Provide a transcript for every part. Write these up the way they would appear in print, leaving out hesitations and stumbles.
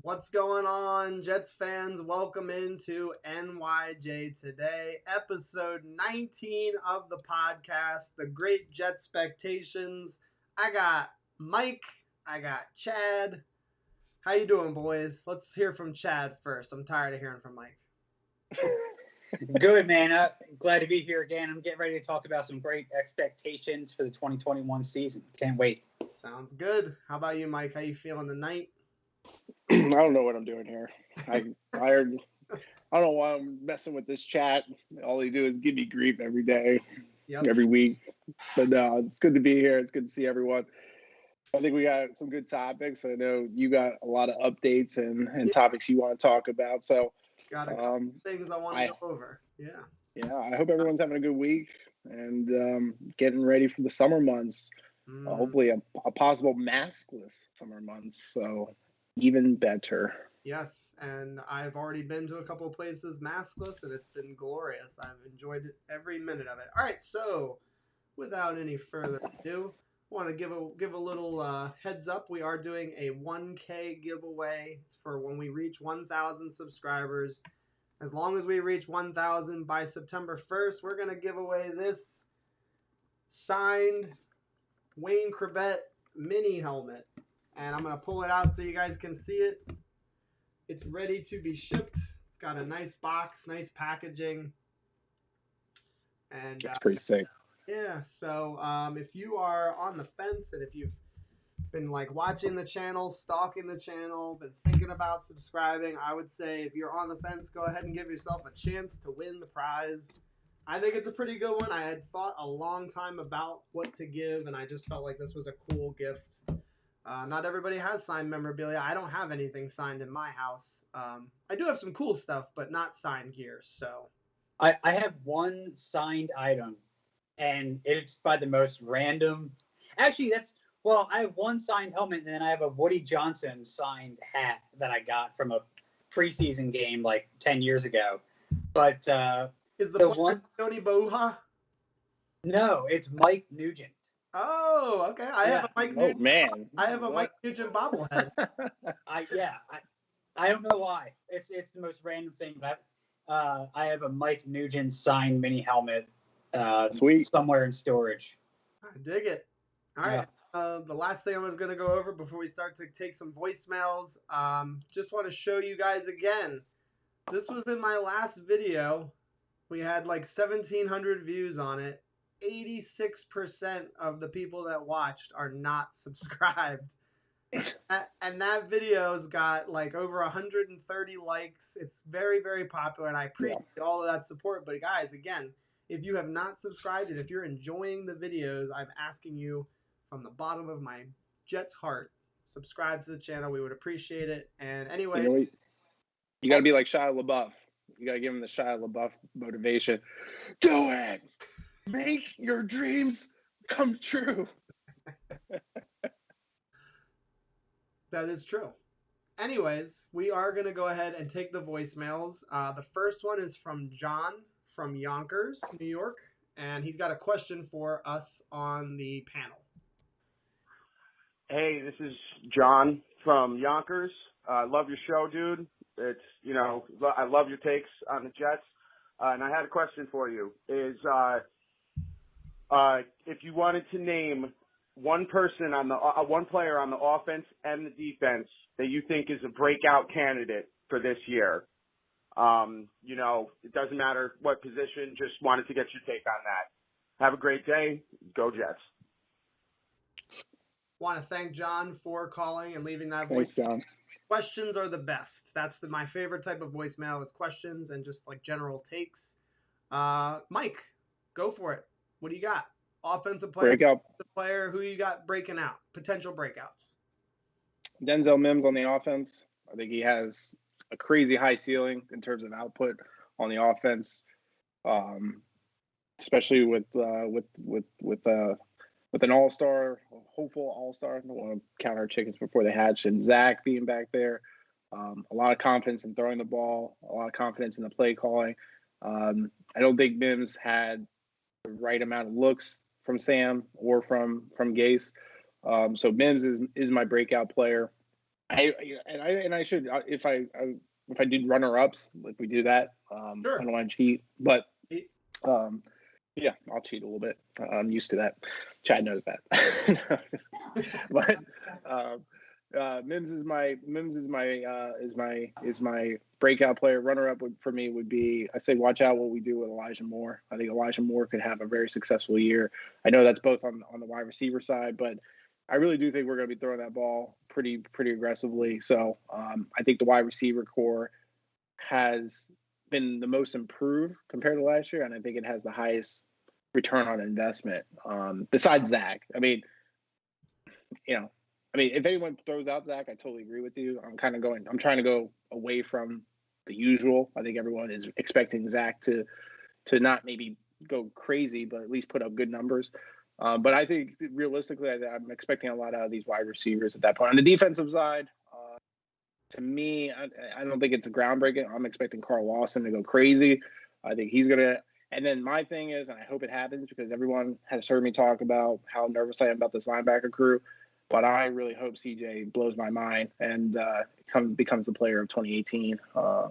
What's going on, Jets fans? Welcome into NYJ Today, episode 19 of the podcast, the great Jetspectations. I got Mike, I got Chad. How you doing, boys? Let's hear from Chad first. I'm tired of hearing from Mike. Good, man. Glad to be here again. I'm getting ready to talk about some great expectations for the 2021 season. Can't wait. Sounds good. How about you, Mike? How you feeling tonight? I don't know what I'm doing here. I don't know why I'm messing with this chat. All they do is give me grief every day, every week. But it's good to be here. It's good to see everyone. I think we got some good topics. I know you got a lot of updates and topics you want to talk about. So got a couple things I want to go over. Yeah, I hope everyone's having a good week and getting ready for the summer months. Hopefully a possible maskless summer months. So even better. Yes, and I've already been to a couple of places maskless, and it's been glorious. I've enjoyed every minute of it. All right, so without any further ado, I want to give a little heads up. We are doing a 1K giveaway. It's for when we reach 1,000 subscribers. As long as we reach 1,000 by September 1st, we're going to give away this signed Wayne Chrebet mini helmet. And I'm going to pull it out so you guys can see it. It's ready to be shipped. It's got a nice box, nice packaging. And that's pretty sick. Yeah, so if you are on the fence and if you've been like watching the channel, stalking the channel, been thinking about subscribing, I would say if you're on the fence, go ahead and give yourself a chance to win the prize. I think it's a pretty good one. I had thought a long time about what to give, and I just felt like this was a cool gift. Not everybody has signed memorabilia. I don't have anything signed in my house. I do have some cool stuff, but not signed gear. So I have one signed item, and it's by the most random. Actually, I have one signed helmet, and then I have a Woody Johnson signed hat that I got from a preseason game like 10 years ago. But is the one Tony Bouha? No, it's Mike Nugent. Oh, okay. I have a Mike Nugent. Oh man, I have a Mike Nugent bobblehead. I don't know why. It's the most random thing, but I have a Mike Nugent signed mini helmet. Sweet. Somewhere in storage. I dig it. All right. The last thing I was going to go over before we start to take some voicemails, just want to show you guys again. This was in my last video. We had like 1,700 views on it. 86% of the people that watched are not subscribed. And that video's got like over 130 likes. It's very, very popular, and I appreciate all of that support. But guys, again, if you have not subscribed and if you're enjoying the videos, I'm asking you from the bottom of my Jets heart, subscribe to the channel. We would appreciate it. And anyway, you got to be like Shia LaBeouf. You got to give him the Shia LaBeouf motivation. Do it. Make your dreams come true. That is true. Anyways, we are going to go ahead and take the voicemails. The first one is from John from Yonkers, New York, and he's got a question for us on the panel. Hey, this is John from Yonkers. I love your show, dude. It's, I love your takes on the Jets. And I had a question for you. If you wanted to name one person on the one player on the offense and the defense that you think is a breakout candidate for this year, it doesn't matter what position. Just wanted to get your take on that. Have a great day. Go Jets. Want to thank John for calling and leaving that voice. Thanks, John. Questions are the best. That's my favorite type of voicemail is questions and just like general takes. Mike, go for it. What do you got? Offensive player, breakout player, who you got breaking out? Potential breakouts. Denzel Mims on the offense. I think he has a crazy high ceiling in terms of output on the offense, especially with an all-star, hopeful all-star. I don't want to count our chickens before they hatch. And Zach being back there, a lot of confidence in throwing the ball, a lot of confidence in the play calling. I don't think Mims had the right amount of looks from Sam or from Gase. So Mims is my breakout player. I should if I did runner-ups, like we do that. Sure. I don't want to cheat, but yeah, I'll cheat a little bit. I'm used to that. Chad knows that. But Mims is my breakout player. Runner-up for me would be, I say watch out what we do with Elijah Moore. I think Elijah Moore could have a very successful year. I know that's both on the wide receiver side, but I really do think we're going to be throwing that ball pretty aggressively. So I think the wide receiver core has been the most improved compared to last year, and I think it has the highest return on investment besides Zach. I mean, if anyone throws out Zach, I totally agree with you. I'm trying to go away from the usual. I think everyone is expecting Zach to not maybe go crazy, but at least put up good numbers. But I think realistically, I'm expecting a lot out of these wide receivers at that point. On the defensive side, to me, I don't think it's a groundbreaking. I'm expecting Carl Lawson to go crazy. I think he's going to. And then my thing is, and I hope it happens because everyone has heard me talk about how nervous I am about this linebacker crew, but I really hope CJ blows my mind and becomes the player of 2018.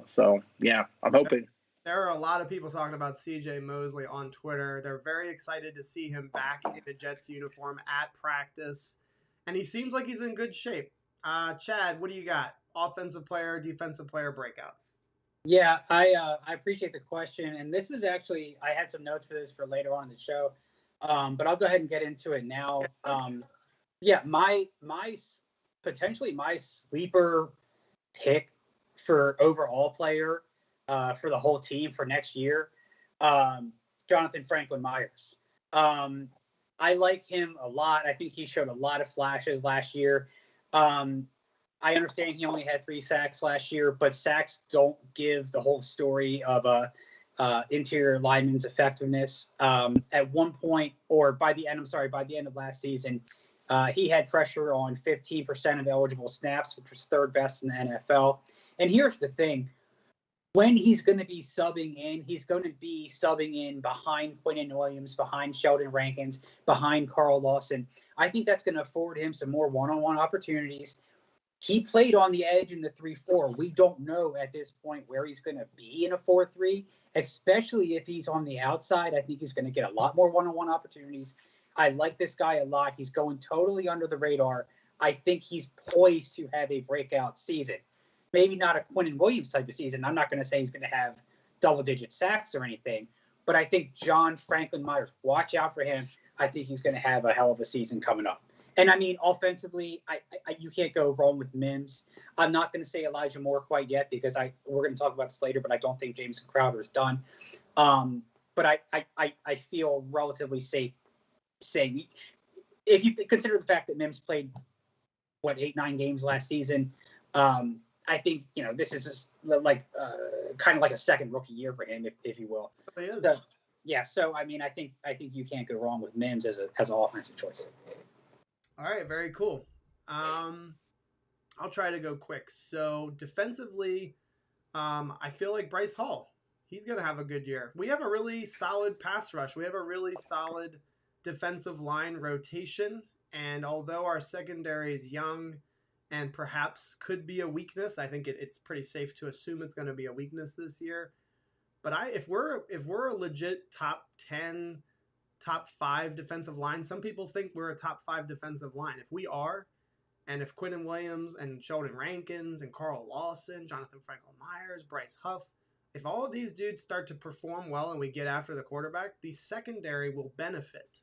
So, yeah, I'm hoping. There are a lot of people talking about CJ Mosley on Twitter. They're very excited to see him back in a Jets uniform at practice, and he seems like he's in good shape. Chad, what do you got? Offensive player, defensive player breakouts. Yeah, I appreciate the question, and this was actually, I had some notes for this for later on in the show, but I'll go ahead and get into it now. Yeah, potentially my sleeper pick for overall player for the whole team for next year, Jonathan Franklin-Meyers. I like him a lot. I think he showed a lot of flashes last year. I understand he only had 3 sacks last year, but sacks don't give the whole story of a interior lineman's effectiveness. At one point, or by the end of last season, he had pressure on 15% of eligible snaps, which was 3rd best in the NFL. And here's the thing. When he's going to be subbing in, he's going to be subbing in behind Quinnen Williams, behind Sheldon Rankins, behind Carl Lawson. I think that's going to afford him some more one-on-one opportunities. He played on the edge in the 3-4. We don't know at this point where he's going to be in a 4-3, especially if he's on the outside. I think he's going to get a lot more one-on-one opportunities. I like this guy a lot. He's going totally under the radar. I think he's poised to have a breakout season. Maybe not a Quinnen Williams type of season. I'm not going to say he's going to have double-digit sacks or anything, but I think John Franklin-Meyers, watch out for him. I think he's going to have a hell of a season coming up. And I mean, offensively, you can't go wrong with Mims. I'm not going to say Elijah Moore quite yet because we're going to talk about this later, but I don't think Jameson Crowder is done. But I feel relatively safe saying, if you consider the fact that Mims played 8-9 games last season, I think this is just like kind of like a second rookie year for him, if you will. So, yeah. So I mean, I think you can't go wrong with Mims as an offensive choice. All right, very cool. I'll try to go quick. So defensively, I feel like Bryce Hall, he's going to have a good year. We have a really solid pass rush. We have a really solid defensive line rotation. And although our secondary is young and perhaps could be a weakness, I think it's pretty safe to assume it's going to be a weakness this year. But if we're a legit top 10, top 5 defensive line. Some people think we're a top 5 defensive line. If we are, and if Quinnen Williams and Sheldon Rankins and Carl Lawson, Jonathan Franklin-Meyers, Bryce Huff, if all of these dudes start to perform well and we get after the quarterback, the secondary will benefit.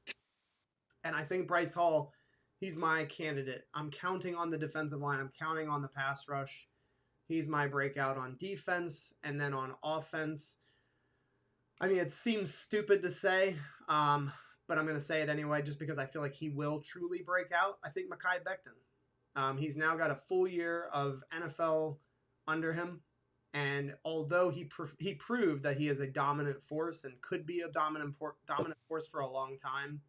And I think Bryce Hall, he's my candidate. I'm counting on the defensive line. I'm counting on the pass rush. He's my breakout on defense. And then on offense, I mean, it seems stupid to say, but I'm going to say it anyway just because I feel like he will truly break out. I think Mekhi Becton. He's now got a full year of NFL under him, and although he proved that he is a dominant force and could be a dominant force for a long time,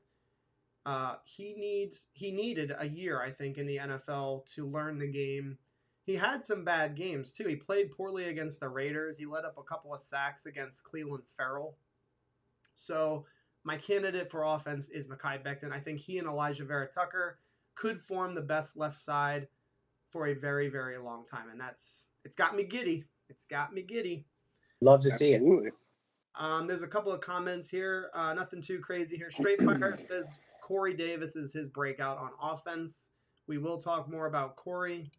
he needed a year, I think, in the NFL to learn the game. He had some bad games, too. He played poorly against the Raiders. He let up a couple of sacks against Cleveland Farrell. So my candidate for offense is Mekhi Becton. I think he and Elijah Vera-Tucker could form the best left side for a very, very long time. And it's got me giddy. It's got me giddy. Love to see it. There's a couple of comments here. Nothing too crazy here. Straight Fire says Corey Davis is his breakout on offense. We will talk more about Corey.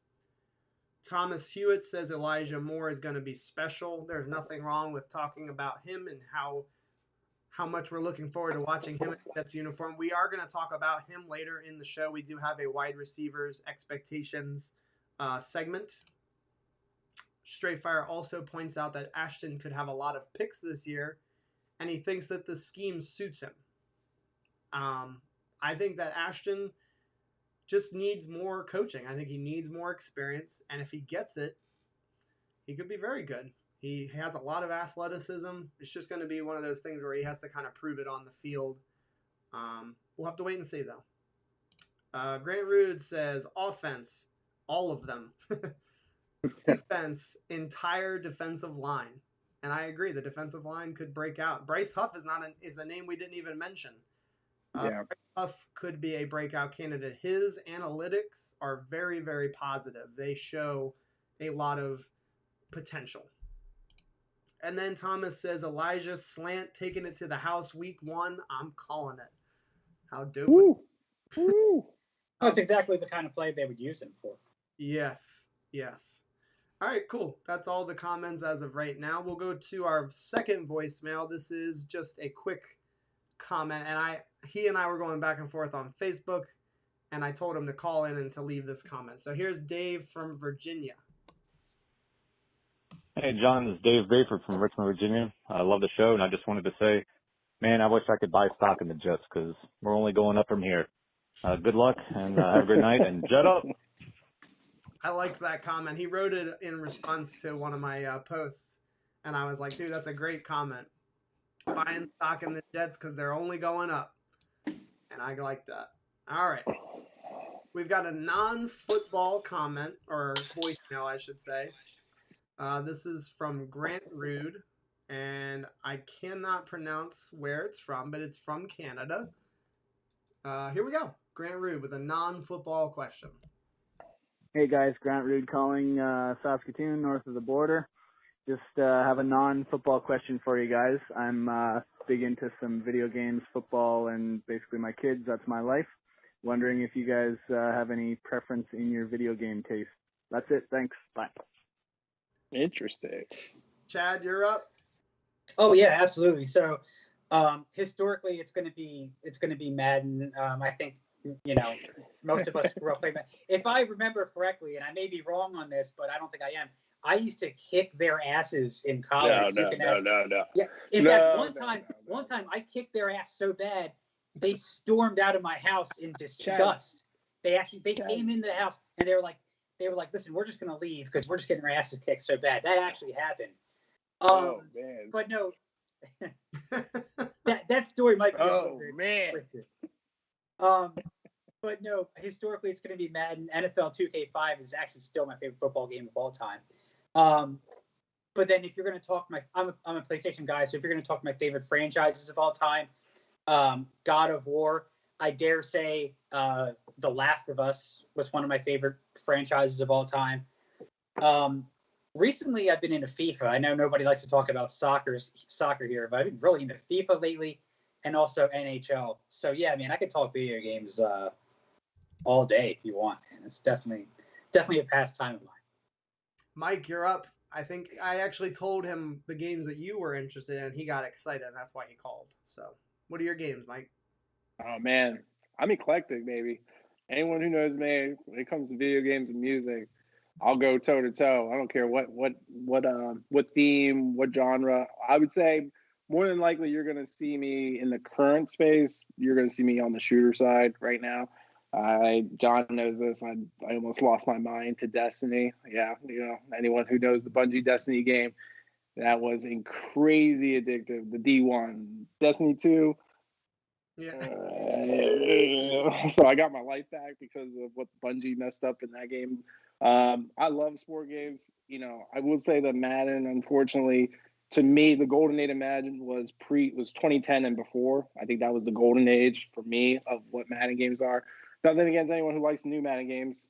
Thomas Hewitt says Elijah Moore is going to be special. There's nothing wrong with talking about him and how much we're looking forward to watching him in the Jets uniform. We are going to talk about him later in the show. We do have a wide receivers expectations segment. Straight Fire also points out that Ashton could have a lot of picks this year, and he thinks that the scheme suits him. I think that Ashton just needs more coaching. I think he needs more experience, and if he gets it, he could be very good. He has a lot of athleticism. It's just going to be one of those things where he has to kind of prove it on the field. We'll have to wait and see, though. Grant Rude says, offense, all of them. Defense, entire defensive line. And I agree, the defensive line could break out. Bryce Huff is a name we didn't even mention. Bryce Huff could be a breakout candidate. His analytics are very, very positive. They show a lot of potential. And then Thomas says, Elijah slant taking it to the house week 1. I'm calling it. How dope. Woo. Woo. That's exactly the kind of play they would use him for. Yes. All right, cool. That's all the comments as of right now. We'll go to our second voicemail. This is just a quick comment. And he and I were going back and forth on Facebook, and I told him to call in and to leave this comment. So here's Dave from Virginia. Hey, John, this is Dave Bayford from Richmond, Virginia. I love the show, and I just wanted to say, man, I wish I could buy stock in the Jets because we're only going up from here. Good luck, and have a good night, and Jet up. I liked that comment. He wrote it in response to one of my posts, and I was like, dude, that's a great comment. Buying stock in the Jets because they're only going up, and I like that. All right. We've got a non-football comment, or voicemail, I should say. This is from Grant Rude, and I cannot pronounce where it's from, but it's from Canada. Here we go. Grant Rude with a non-football question. Hey guys, Grant Rude calling Saskatoon, north of the border. Just have a non-football question for you guys. I'm big into some video games, football, and basically my kids. That's my life. Wondering if you guys have any preference in your video game taste. That's it. Thanks. Bye. Interesting. Chad, you're up. Oh yeah, absolutely. So historically, it's going to be Madden. I think most of us grew up playing Madden. If I remember correctly, and I may be wrong on this, but I don't think I am. I used to kick their asses in college. No. Yeah. In fact, one time I kicked their ass so bad they stormed out of my house in disgust. Chad. They came into the house and they were like, listen, we're just gonna leave because we're just getting our asses kicked so bad. That actually happened. Oh man. But no, that story might be. Oh man. But no, historically it's going to be Madden. NFL 2K5 is actually still my favorite football game of all time. But then if you're going to talk I'm a PlayStation guy, so if you're going to talk my favorite franchises of all time, God of War, I dare say The Last of Us was one of my favorite franchises of all time. Recently, I've been into FIFA. I know nobody likes to talk about soccer here, but I've been really into FIFA lately and also NHL. So, yeah, I could talk video games all day if you want. And it's definitely a pastime of mine. Mike, you're up. I think I actually told him the games that you were interested in. He got excited, and that's why he called. So, what are your games, Mike? Oh man, I'm eclectic, baby. Anyone who knows me, when it comes to video games and music, I'll go toe to toe. I don't care what theme, what genre. I would say more than likely you're going to see me in the current space. You're going to see me on the shooter side right now. John knows this. I almost lost my mind to Destiny. Yeah, anyone who knows the Bungie Destiny game, that was crazy addictive. The D1, Destiny 2. Yeah. So I got my life back because of what Bungie messed up in that game. I love sport games. I will say that Madden, unfortunately, to me, the golden age of Madden was 2010 and before. I think that was the golden age for me of what Madden games are. Nothing against anyone who likes the new Madden games.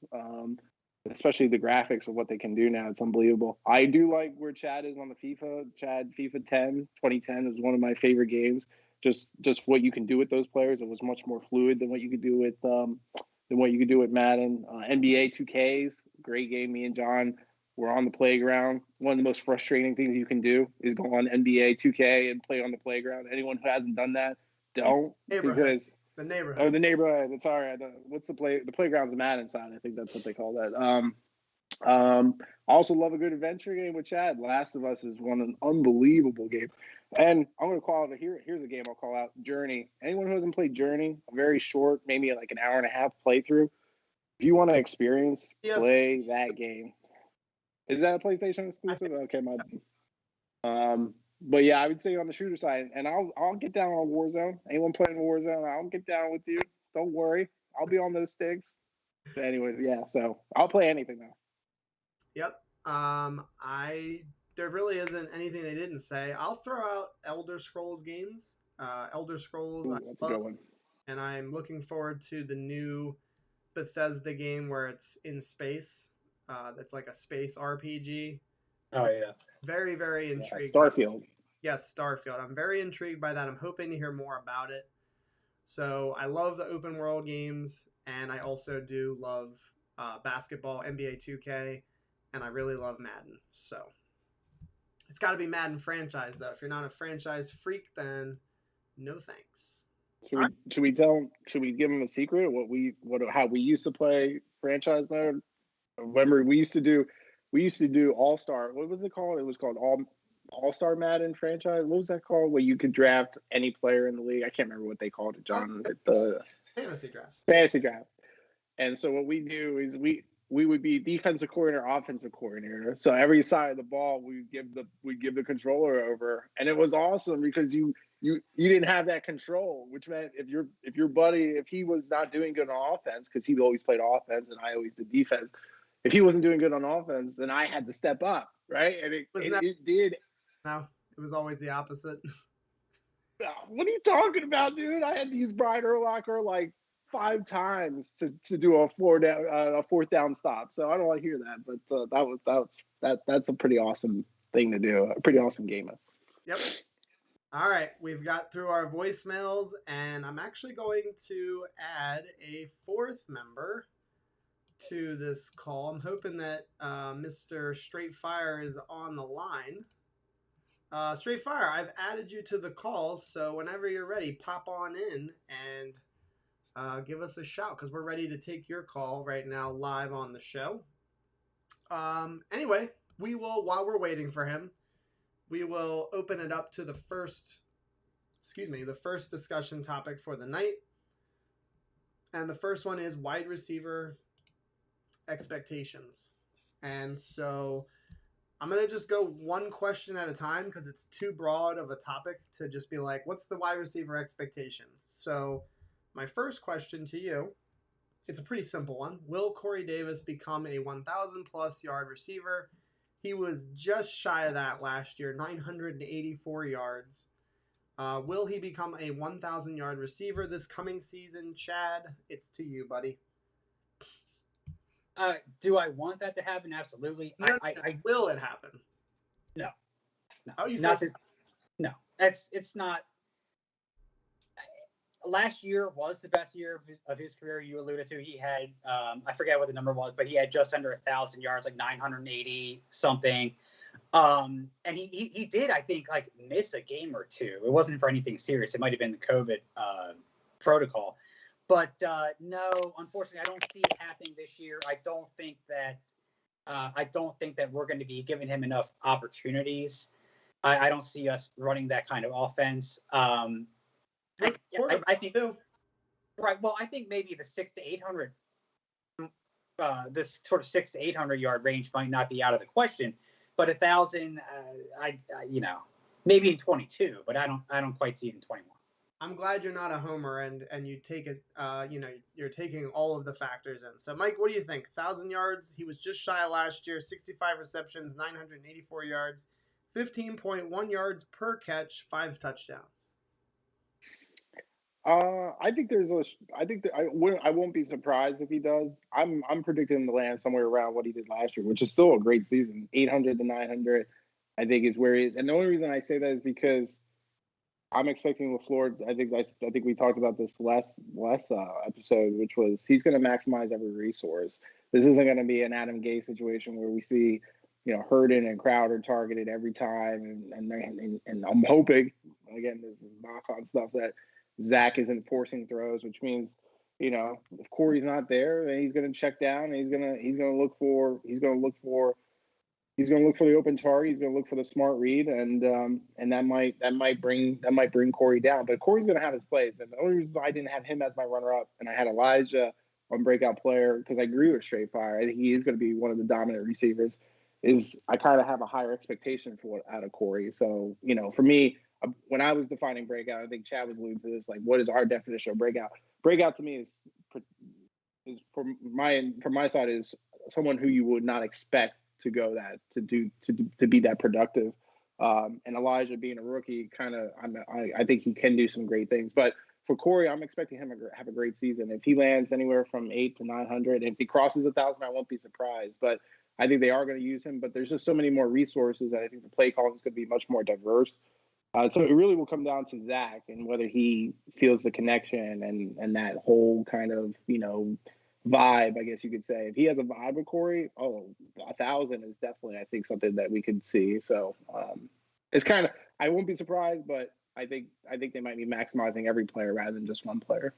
especially the graphics of what they can do now. It's unbelievable. I do like where Chad is on the FIFA. FIFA 2010 is one of my favorite games. Just what you can do with those players. It was much more fluid than what you could do with Madden. NBA 2Ks, great game. Me and John were on the playground. One of the most frustrating things you can do is go on NBA 2K and play on the playground. Anyone who hasn't done that, don't. Because the neighborhood. Oh, the neighborhood. It's all right. What's the playground's Madden side. I think that's what they call that. Also love a good adventure game with Chad. Last of Us is an unbelievable game. And I'm going to call it here's a game I'll call out. Journey. Anyone who hasn't played Journey, a very short, maybe like an hour and a half playthrough. If you want to experience, play that game. Is that a PlayStation exclusive? Okay, but yeah, I would say on the shooter side, and I'll get down on Warzone. Anyone playing Warzone, I'll get down with you. Don't worry, I'll be on those sticks. But anyway, yeah, so I'll play anything now. Yep. There really isn't anything they didn't say. I'll throw out Elder Scrolls games. Elder Scrolls. Ooh, that's a good one. And I'm looking forward to the new Bethesda game where it's in space. That's like a space RPG. Oh yeah. Very, very intrigued. Starfield. Yes, Starfield. I'm very intrigued by that. I'm hoping to hear more about it. So I love the open world games, and I also do love basketball, NBA 2K, and I really love Madden. So it's got to be Madden franchise, though. If you're not a franchise freak, then no thanks. Should we give them a secret? How we used to play franchise mode? Remember, we used to do All-Star. What was it called? It was called All-Star Madden franchise. What was that called? Where you could draft any player in the league. I can't remember what they called it, John. The fantasy draft. Fantasy draft. And so what we do is we would be defensive coordinator, offensive coordinator. So every side of the ball we'd give the controller over, and it was awesome because you didn't have that control, which meant if your buddy, if he was not doing good on offense, because he always played offense and I always did defense. If he wasn't doing good on offense, then I had to step up, right? And it did. No, it was always the opposite. What are you talking about, dude? I had to use Brian Urlacher like 5 times to do a fourth down stop. So I don't want to hear that, but that's a pretty awesome thing to do. A pretty awesome game. Yep. All right, we've got through our voicemails, and I'm actually going to add a 4th member to this call. I'm hoping that Mr. Straight Fire is on the line. Straight Fire, I've added you to the call, so whenever you're ready, pop on in and give us a shout, because we're ready to take your call right now live on the show. Anyway, we will, while we're waiting for him, we will open it up to the first discussion topic for the night. And the first one is wide receiver expectations. And so I'm going to just go one question at a time because it's too broad of a topic to just be like, what's the wide receiver expectations? So my first question to you, it's a pretty simple one. Will Corey Davis become a 1,000-plus yard receiver? He was just shy of that last year, 984 yards. Will he become a 1,000-yard receiver this coming season? Chad, it's to you, buddy. Do I want that to happen? Absolutely. No, will it happen? No. Oh, you not said this, no. It's not. Last year was the best year of his career. You alluded to. He had I forget what the number was, but he had just under 1,000 yards, like 980 something. And he did, I think, like miss a game or two. It wasn't for anything serious. It might have been the COVID protocol. But no, unfortunately, I don't see it happening this year. I don't think that we're going to be giving him enough opportunities. I don't see us running that kind of offense. I think right. Well, I think maybe the 600 to 800, this sort of 600 to 800 yard range might not be out of the question. But 1,000, maybe in 22, but I don't quite see it in 21. I'm glad you're not a homer and you take it, you're taking all of the factors in. So, Mike, what do you think? 1,000 yards. He was just shy last year, 65 receptions, 984 yards, 15.1 yards per catch, 5 touchdowns. I think I won't be surprised if he does. I'm predicting him to land somewhere around what he did last year, which is still a great season. 800 to 900, I think is where he is. And the only reason I say that is because I'm expecting LaFleur. I think we talked about this last episode, which was he's going to maximize every resource. This isn't going to be an Adam Gase situation where we see, Herndon and Crowder targeted every time, and I'm hoping, again, this is knock on stuff, that Zach isn't forcing throws, which means, if Corey's not there, then he's going to check down and he's going to look for the open target. He's going to look for the smart read, and that might bring Corey down. But Corey's going to have his plays, and the only reason I didn't have him as my runner-up and I had Elijah on breakout player, because I agree with Straight Fire. I think he is going to be one of the dominant receivers. Is I kind of have a higher expectation for out of Corey. So for me, when I was defining breakout, I think Chad was alluding to this. Like, what is our definition of breakout? Breakout to me is from my side is someone who you would not expect to go to be that productive. And Elijah being a rookie, I think he can do some great things. But for Corey, I'm expecting him to have a great season. If he lands anywhere from 800 to 900, if he crosses 1,000, I won't be surprised. But I think they are going to use him. But there's just so many more resources, and I think the play calling is going to be much more diverse. So it really will come down to Zach and whether he feels the connection and that whole kind of, vibe, I guess you could say. If he has a vibe with Corey, 1,000 is definitely, I think, something that we could see. So it's kind of, I won't be surprised, but I think they might be maximizing every player rather than just one player.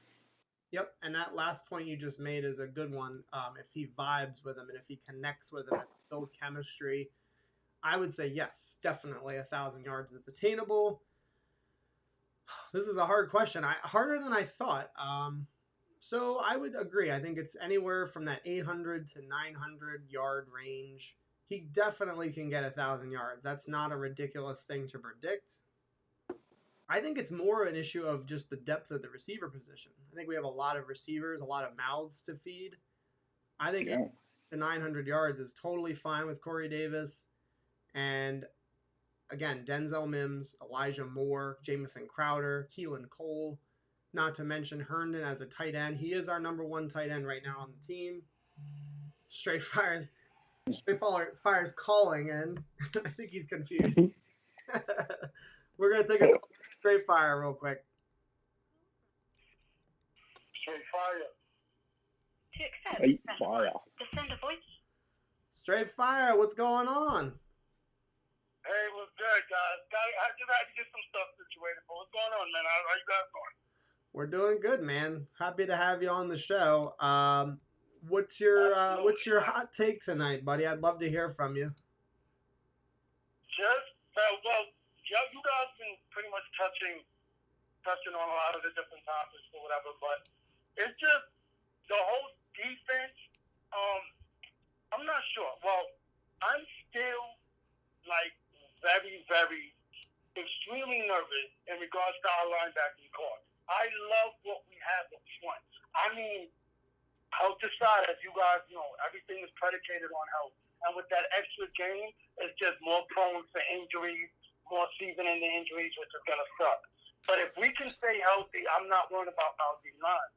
Yep, and that last point you just made is a good one. If he vibes with him and if he connects with him and build chemistry, I would say yes, definitely 1,000 yards is attainable. This is a hard question. Harder than I thought. So I would agree. I think it's anywhere from that 800 to 900 yard range. He definitely can get 1,000 yards. That's not a ridiculous thing to predict. I think it's more an issue of just the depth of the receiver position. I think we have a lot of receivers, a lot of mouths to feed. I think the 900 yards is totally fine with Corey Davis. And again, Denzel Mims, Elijah Moore, Jamison Crowder, Keelan Cole, not to mention Herndon as a tight end. He is our number one tight end right now on the team. Straight Fire's calling in. I think he's confused. We're going to take a call. Straight Fire real quick. Straight Fire. To accept, Straight Fire. To send a voice. Straight Fire, what's going on? Hey, what's good, guys? I just had to get some stuff situated. But what's going on, man? How you guys doing? We're doing good, man. Happy to have you on the show. What's your hot take tonight, buddy? I'd love to hear from you. You guys been pretty much touching on a lot of the different topics or whatever, but it's just the whole defense. I'm not sure. Well, I'm still very, very extremely nervous in regards to our linebacking corps. I love what we have up front. I mean, health aside, as you guys know, everything is predicated on health. And with that extra game, it's just more prone to injuries, more seasoning the injuries, which is going to suck. But if we can stay healthy, I'm not worried about our D-line.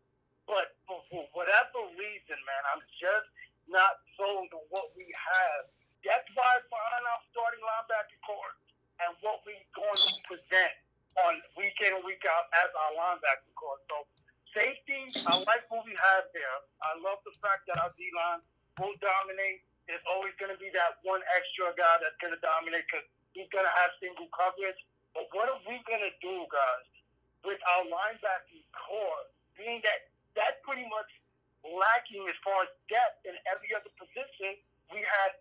But for whatever reason, man, I'm just not sold on what we have. That's why behind our starting linebacker corps and what we're going to present on week in and week out as our linebacker corps. So safety, I like what we have there. I love the fact that our D-line will dominate. There's always going to be that one extra guy that's going to dominate because he's going to have single coverage. But what are we going to do, guys, with our linebacking corps, being that that's pretty much lacking as far as depth in every other position we had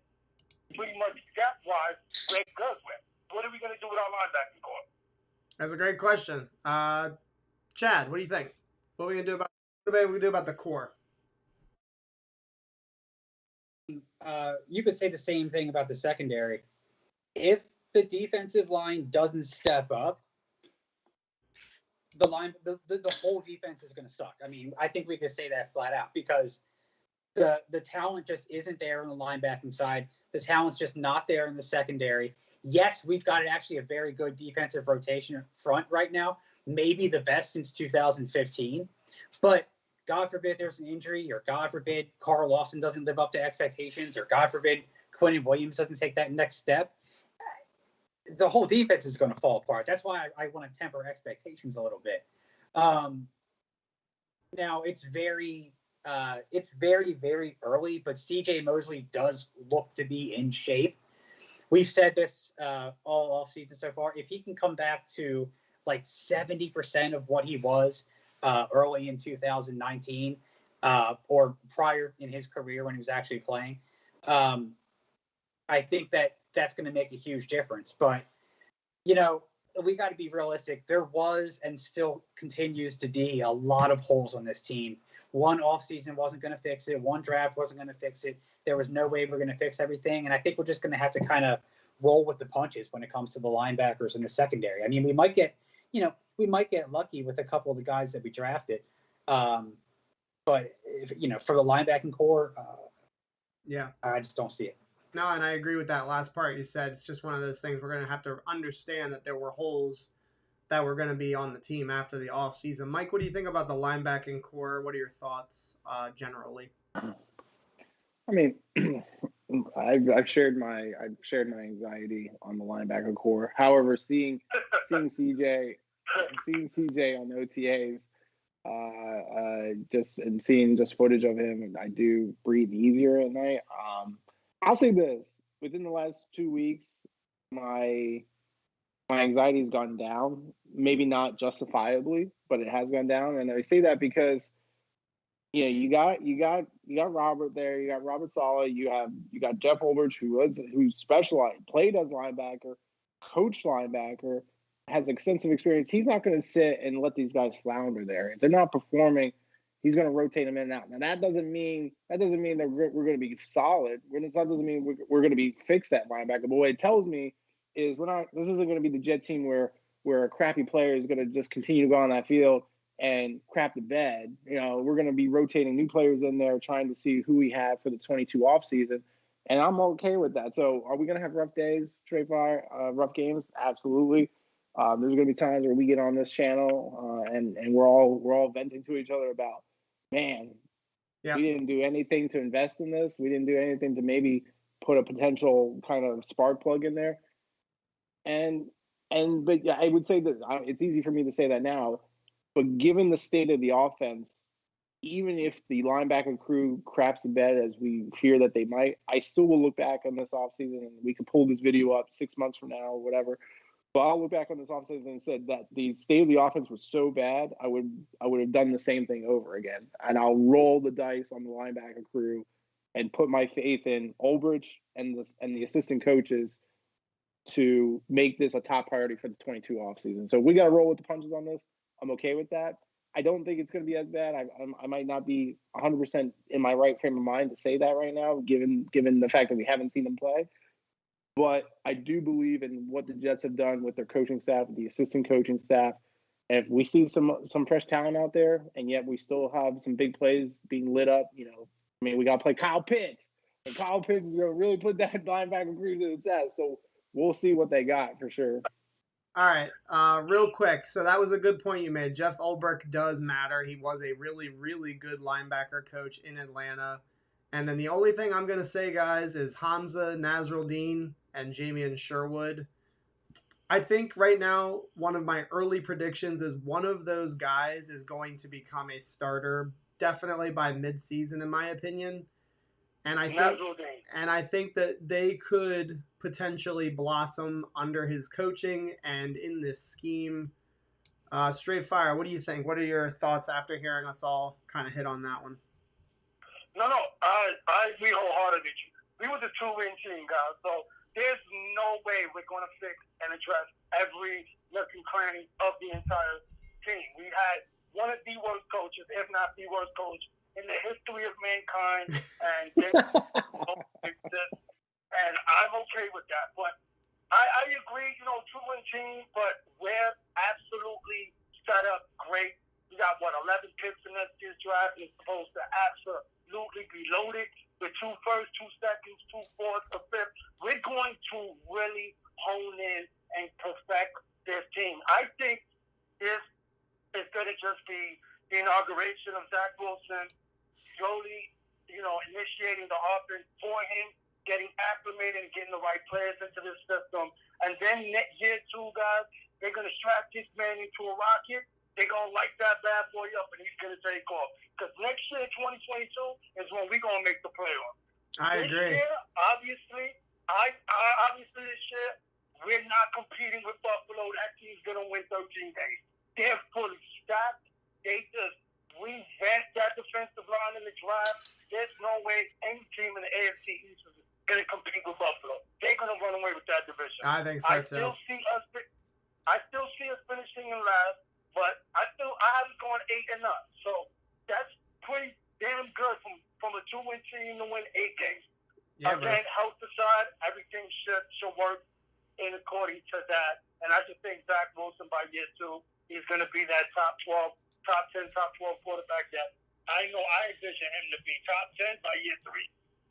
pretty much depth-wise very good with. What are we going to do with our linebacking corps? That's a great question. Chad, what do you think? What are we going to do about the core? You could say the same thing about the secondary. If the defensive line doesn't step up, the whole defense is going to suck. I mean, I think we could say that flat out because the talent just isn't there on the linebacking side. The talent's just not there in the secondary. Yes, we've got actually a very good defensive rotation front right now, maybe the best since 2015. But God forbid there's an injury, or God forbid Carl Lawson doesn't live up to expectations, or God forbid Quinnen Williams doesn't take that next step. The whole defense is going to fall apart. That's why I want to temper expectations a little bit. Now it's very, very early, but CJ Mosley does look to be in shape. We've said this all off season so far. If he can come back to like 70% of what he was early in 2019 or prior in his career when he was actually playing, I think that's going to make a huge difference. But, you know, we got to be realistic. There was and still continues to be a lot of holes on this team. One offseason wasn't going to fix it. One draft wasn't going to fix it. There was no way we're going to fix everything. And I think we're just going to have to kind of roll with the punches when it comes to the linebackers and the secondary. I mean, we might get lucky with a couple of the guys that we drafted. But, for the linebacking core, I just don't see it. No, and I agree with that last part you said. It's just one of those things we're going to have to understand that there were holes that were going to be on the team after the offseason. Mike, what do you think about the linebacking core? What are your thoughts generally? I mean, I've shared my anxiety on the linebacker core. However, seeing CJ on OTAs, seeing footage of him, I do breathe easier at night. I'll say this: within the last 2 weeks, my anxiety's gone down. Maybe not justifiably, but it has gone down. And I say that because, you got Robert there, you got Robert Saleh, you got Jeff Ulbrich, who specialized, played as linebacker, coached linebacker, has extensive experience. He's not going to sit and let these guys flounder there. If they're not performing, he's going to rotate them in and out. Now that doesn't mean that we're going to be solid. That doesn't mean we're going to be fixed at linebacker. But what it tells me is this isn't going to be the Jet team where a crappy player is going to just continue to go on that field and crap the bed. We're going to be rotating new players in there, trying to see who we have for the 22 offseason. And I'm okay with that. So are we going to have rough days, Straight Fire, rough games? Absolutely. There's going to be times where we get on this channel and we're all venting to each other about, man, we didn't do anything to invest in this. We didn't do anything to maybe put a potential kind of spark plug in there. But yeah, I would say that it's easy for me to say that now, but given the state of the offense, even if the linebacker crew craps the bed as we fear that they might, I still will look back on this offseason, and we can pull this video up 6 months from now or whatever. But I'll look back on this offseason and said that the state of the offense was so bad, I would have done the same thing over again. And I'll roll the dice on the linebacker crew and put my faith in Ulbrich and the assistant coaches to make this a top priority for the 22 offseason. So we got to roll with the punches on this. I'm okay with that. I don't think it's going to be as bad. I might not be 100% in my right frame of mind to say that right now, given the fact that we haven't seen them play. But I do believe in what the Jets have done with their coaching staff, the assistant coaching staff. And if we see some fresh talent out there, and yet we still have some big plays being lit up, we got to play Kyle Pitts. And Kyle Pitts is going to really put that linebacker crew to the test. So we'll see what they got for sure. All right, real quick. So that was a good point you made. Jeff Ulbrich does matter. He was a really, really good linebacker coach in Atlanta. And then the only thing I'm going to say, guys, is Hamza, Nasruddin, and Jamian Sherwood. I think right now, one of my early predictions is one of those guys is going to become a starter, definitely by midseason, in my opinion. And I think that they could potentially blossom under his coaching and in this scheme. Straight Fire, what do you think? What are your thoughts after hearing us all kind of hit on that one? No, I agree wholeheartedly. We were the two-win team, guys. So there's no way we're going to fix and address every nook and cranny of the entire team. We had one of the worst coaches, if not the worst coach, in the history of mankind, and and I'm okay with that. But I agree, two-win team, but we're absolutely set up great. We got, 11 picks in next year's draft. It's supposed to absolutely be loaded with 2 firsts, 2 seconds, 2 fourths, a fifth. We're going to really hone in and perfect this team. I think this inauguration of Zach Wilson, slowly, initiating the offense for him, getting acclimated and getting the right players into the system. And then next year, too, guys, they're going to strap this man into a rocket. They're going to light that bad boy up, and he's going to take off. Because next year, 2022, is when we're going to make the playoffs. I agree. This year, obviously, obviously this year, we're not competing with Buffalo. That team's going to win 13 days. They're fully stacked. They just revamped that defensive line in the draft. There's no way any team in the AFC East is going to compete with Buffalo. They're going to run away with that division. I think so, too. I still see us finishing in last, but I have us going 8-0. So that's pretty damn good from a 2-win team to win 8 games. Yeah, Again, health aside, everything should work in according to that. And I just think Zach Wilson by year 2, he's going to be that top 10, top 12 quarterback that I envision him to be top 10 by year 3.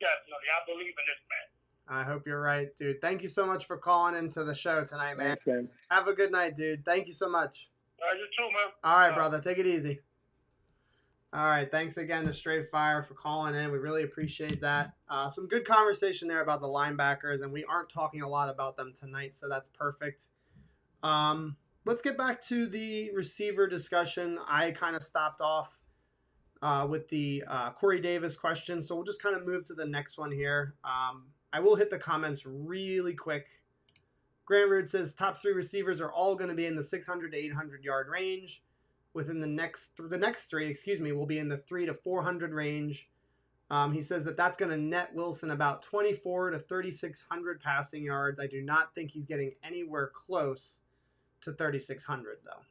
Definitely. I believe in this man. I hope you're right, dude. Thank you so much for calling into the show tonight, man. Thanks, man. Have a good night, dude. Thank you so much. You too, man. All right, brother. Take it easy. All right. Thanks again to Straight Fire for calling in. We really appreciate that. Some good conversation there about the linebackers, and we aren't talking a lot about them tonight, so that's perfect. Let's get back to the receiver discussion. I kind of stopped off with the Corey Davis question, so we'll just kind of move to the next one here. I will hit the comments really quick. Grant Root says top 3 receivers are all going to be in the 600 to 800 yard range. Within the next 3, will be in the 300 to 400 range. He says that's going to net Wilson about 24 to 3,600 passing yards. I do not think he's getting anywhere close to 3,600 though.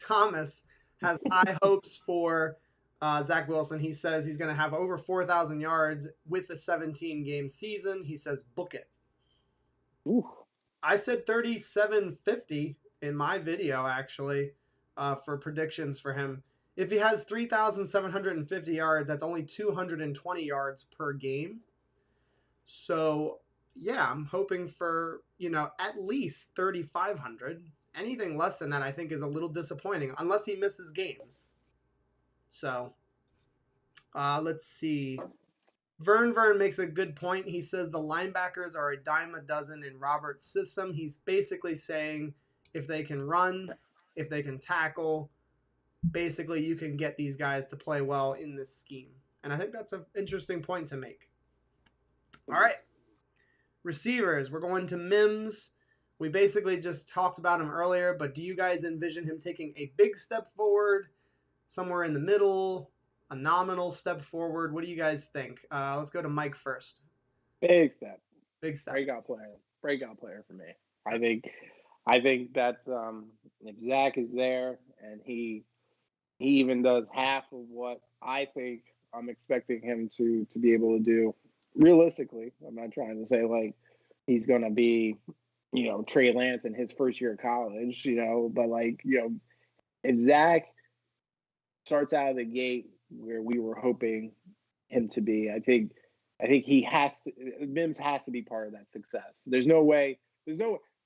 Thomas has high hopes for Zach Wilson. He says he's going to have over 4,000 yards with a 17-game season. He says book it. Ooh. I said 3,750 in my video, actually, for predictions for him. If he has 3,750 yards, that's only 220 yards per game. So, yeah, I'm hoping for, at least 3,500. Anything less than that, I think, is a little disappointing, unless he misses games. So, let's see. Vern makes a good point. He says the linebackers are a dime a dozen in Robert's system. He's basically saying if they can run, if they can tackle, basically you can get these guys to play well in this scheme. And I think that's an interesting point to make. All right. Receivers, we're going to Mims. We basically just talked about him earlier, but do you guys envision him taking a big step forward, somewhere in the middle, a nominal step forward? What do you guys think? Let's go to Mike first. Big step. Breakout player for me. I think that if Zach is there and he even does half of what I think I'm expecting him to be able to do, realistically, I'm not trying to say like he's going to be, Trey Lance in his first year of college, but if Zach starts out of the gate where we were hoping him to be, I think Mims has to be part of that success. Let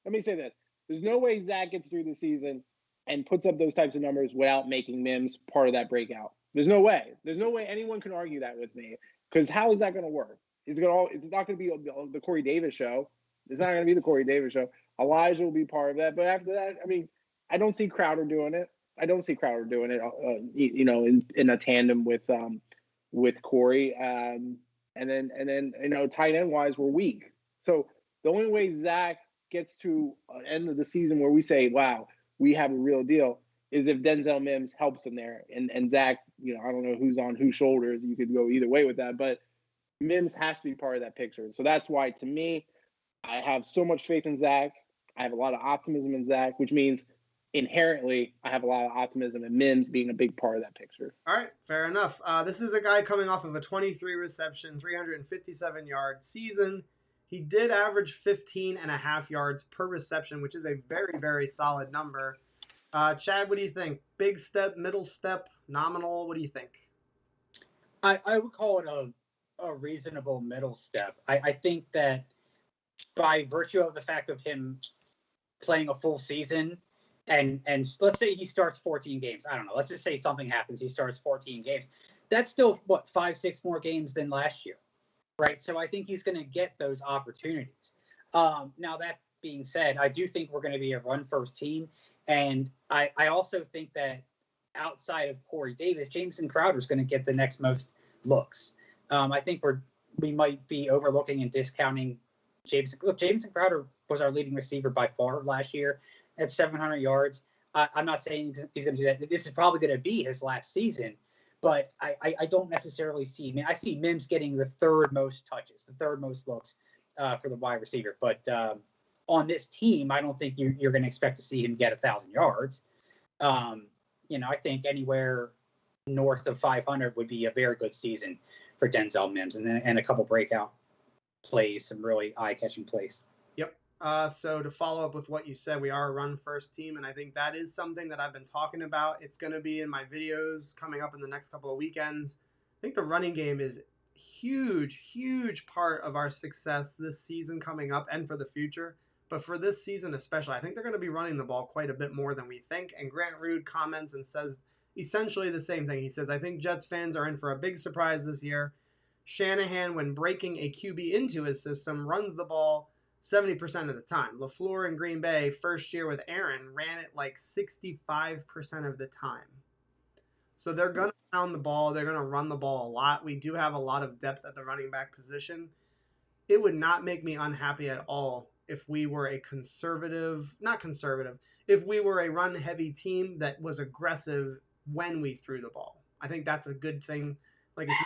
me say this. There's no way Zach gets through the season and puts up those types of numbers without making Mims part of that breakout. There's no way anyone can argue that with me, because how is that going to work? It's not going to be the Corey Davis show. It's not going to be the Corey Davis show. Elijah will be part of that. But after that, I don't see Crowder doing it. In a tandem with Corey. And then tight end wise, we're weak. So the only way Zach gets to an end of the season where we say, wow, we have a real deal, is if Denzel Mims helps him there. And Zach, I don't know who's on whose shoulders. You could go either way with that, but Mims has to be part of that picture. So that's why, to me, I have so much faith in Zach. I have a lot of optimism in Zach, which means inherently I have a lot of optimism in Mims being a big part of that picture. All right, fair enough. This is a guy coming off of a 23 reception, 357 yard season. He did average 15.5 yards per reception, which is a very, very solid number. Chad, what do you think? Big step, middle step, nominal? What do you think? I would call it a reasonable middle step. I think that by virtue of the fact of him playing a full season and let's say he starts 14 games. I don't know. Let's just say something happens. He starts 14 games. That's still, 5-6 more games than last year, right? So I think he's going to get those opportunities. Now, that being said, I do think we're going to be a run-first team. And I also think that outside of Corey Davis, Jamison Crowder is going to get the next most looks. I think we might be overlooking and discounting Jamison. Look, Jamison Crowder was our leading receiver by far last year at 700 yards. I'm not saying he's going to do that. This is probably going to be his last season, but I don't necessarily see. I mean, I see Mims getting the third most touches, the third most looks for the wide receiver. But on this team, I don't think you're going to expect to see him get 1,000 yards. I think anywhere north of 500 would be a very good season for Denzel Mims, and a couple breakout plays, some really eye-catching plays. Yep. So to follow up with what you said, we are a run-first team, and I think that is something that I've been talking about. It's going to be in my videos coming up in the next couple of weekends. I think the running game is huge part of our success this season coming up and for the future. But for this season especially, I think they're going to be running the ball quite a bit more than we think. And Grant Rood comments and says essentially the same thing. He says, I think Jets fans are in for a big surprise this year. Shanahan, when breaking a QB into his system, runs the ball 70% of the time. LaFleur in Green Bay, first year with Aaron, ran it like 65% of the time. So they're going to pound the ball. They're going to run the ball a lot. We do have a lot of depth at the running back position. It would not make me unhappy at all if we were a if we were a run-heavy team that was aggressive when we threw the ball. I think that's a good thing. Like, if you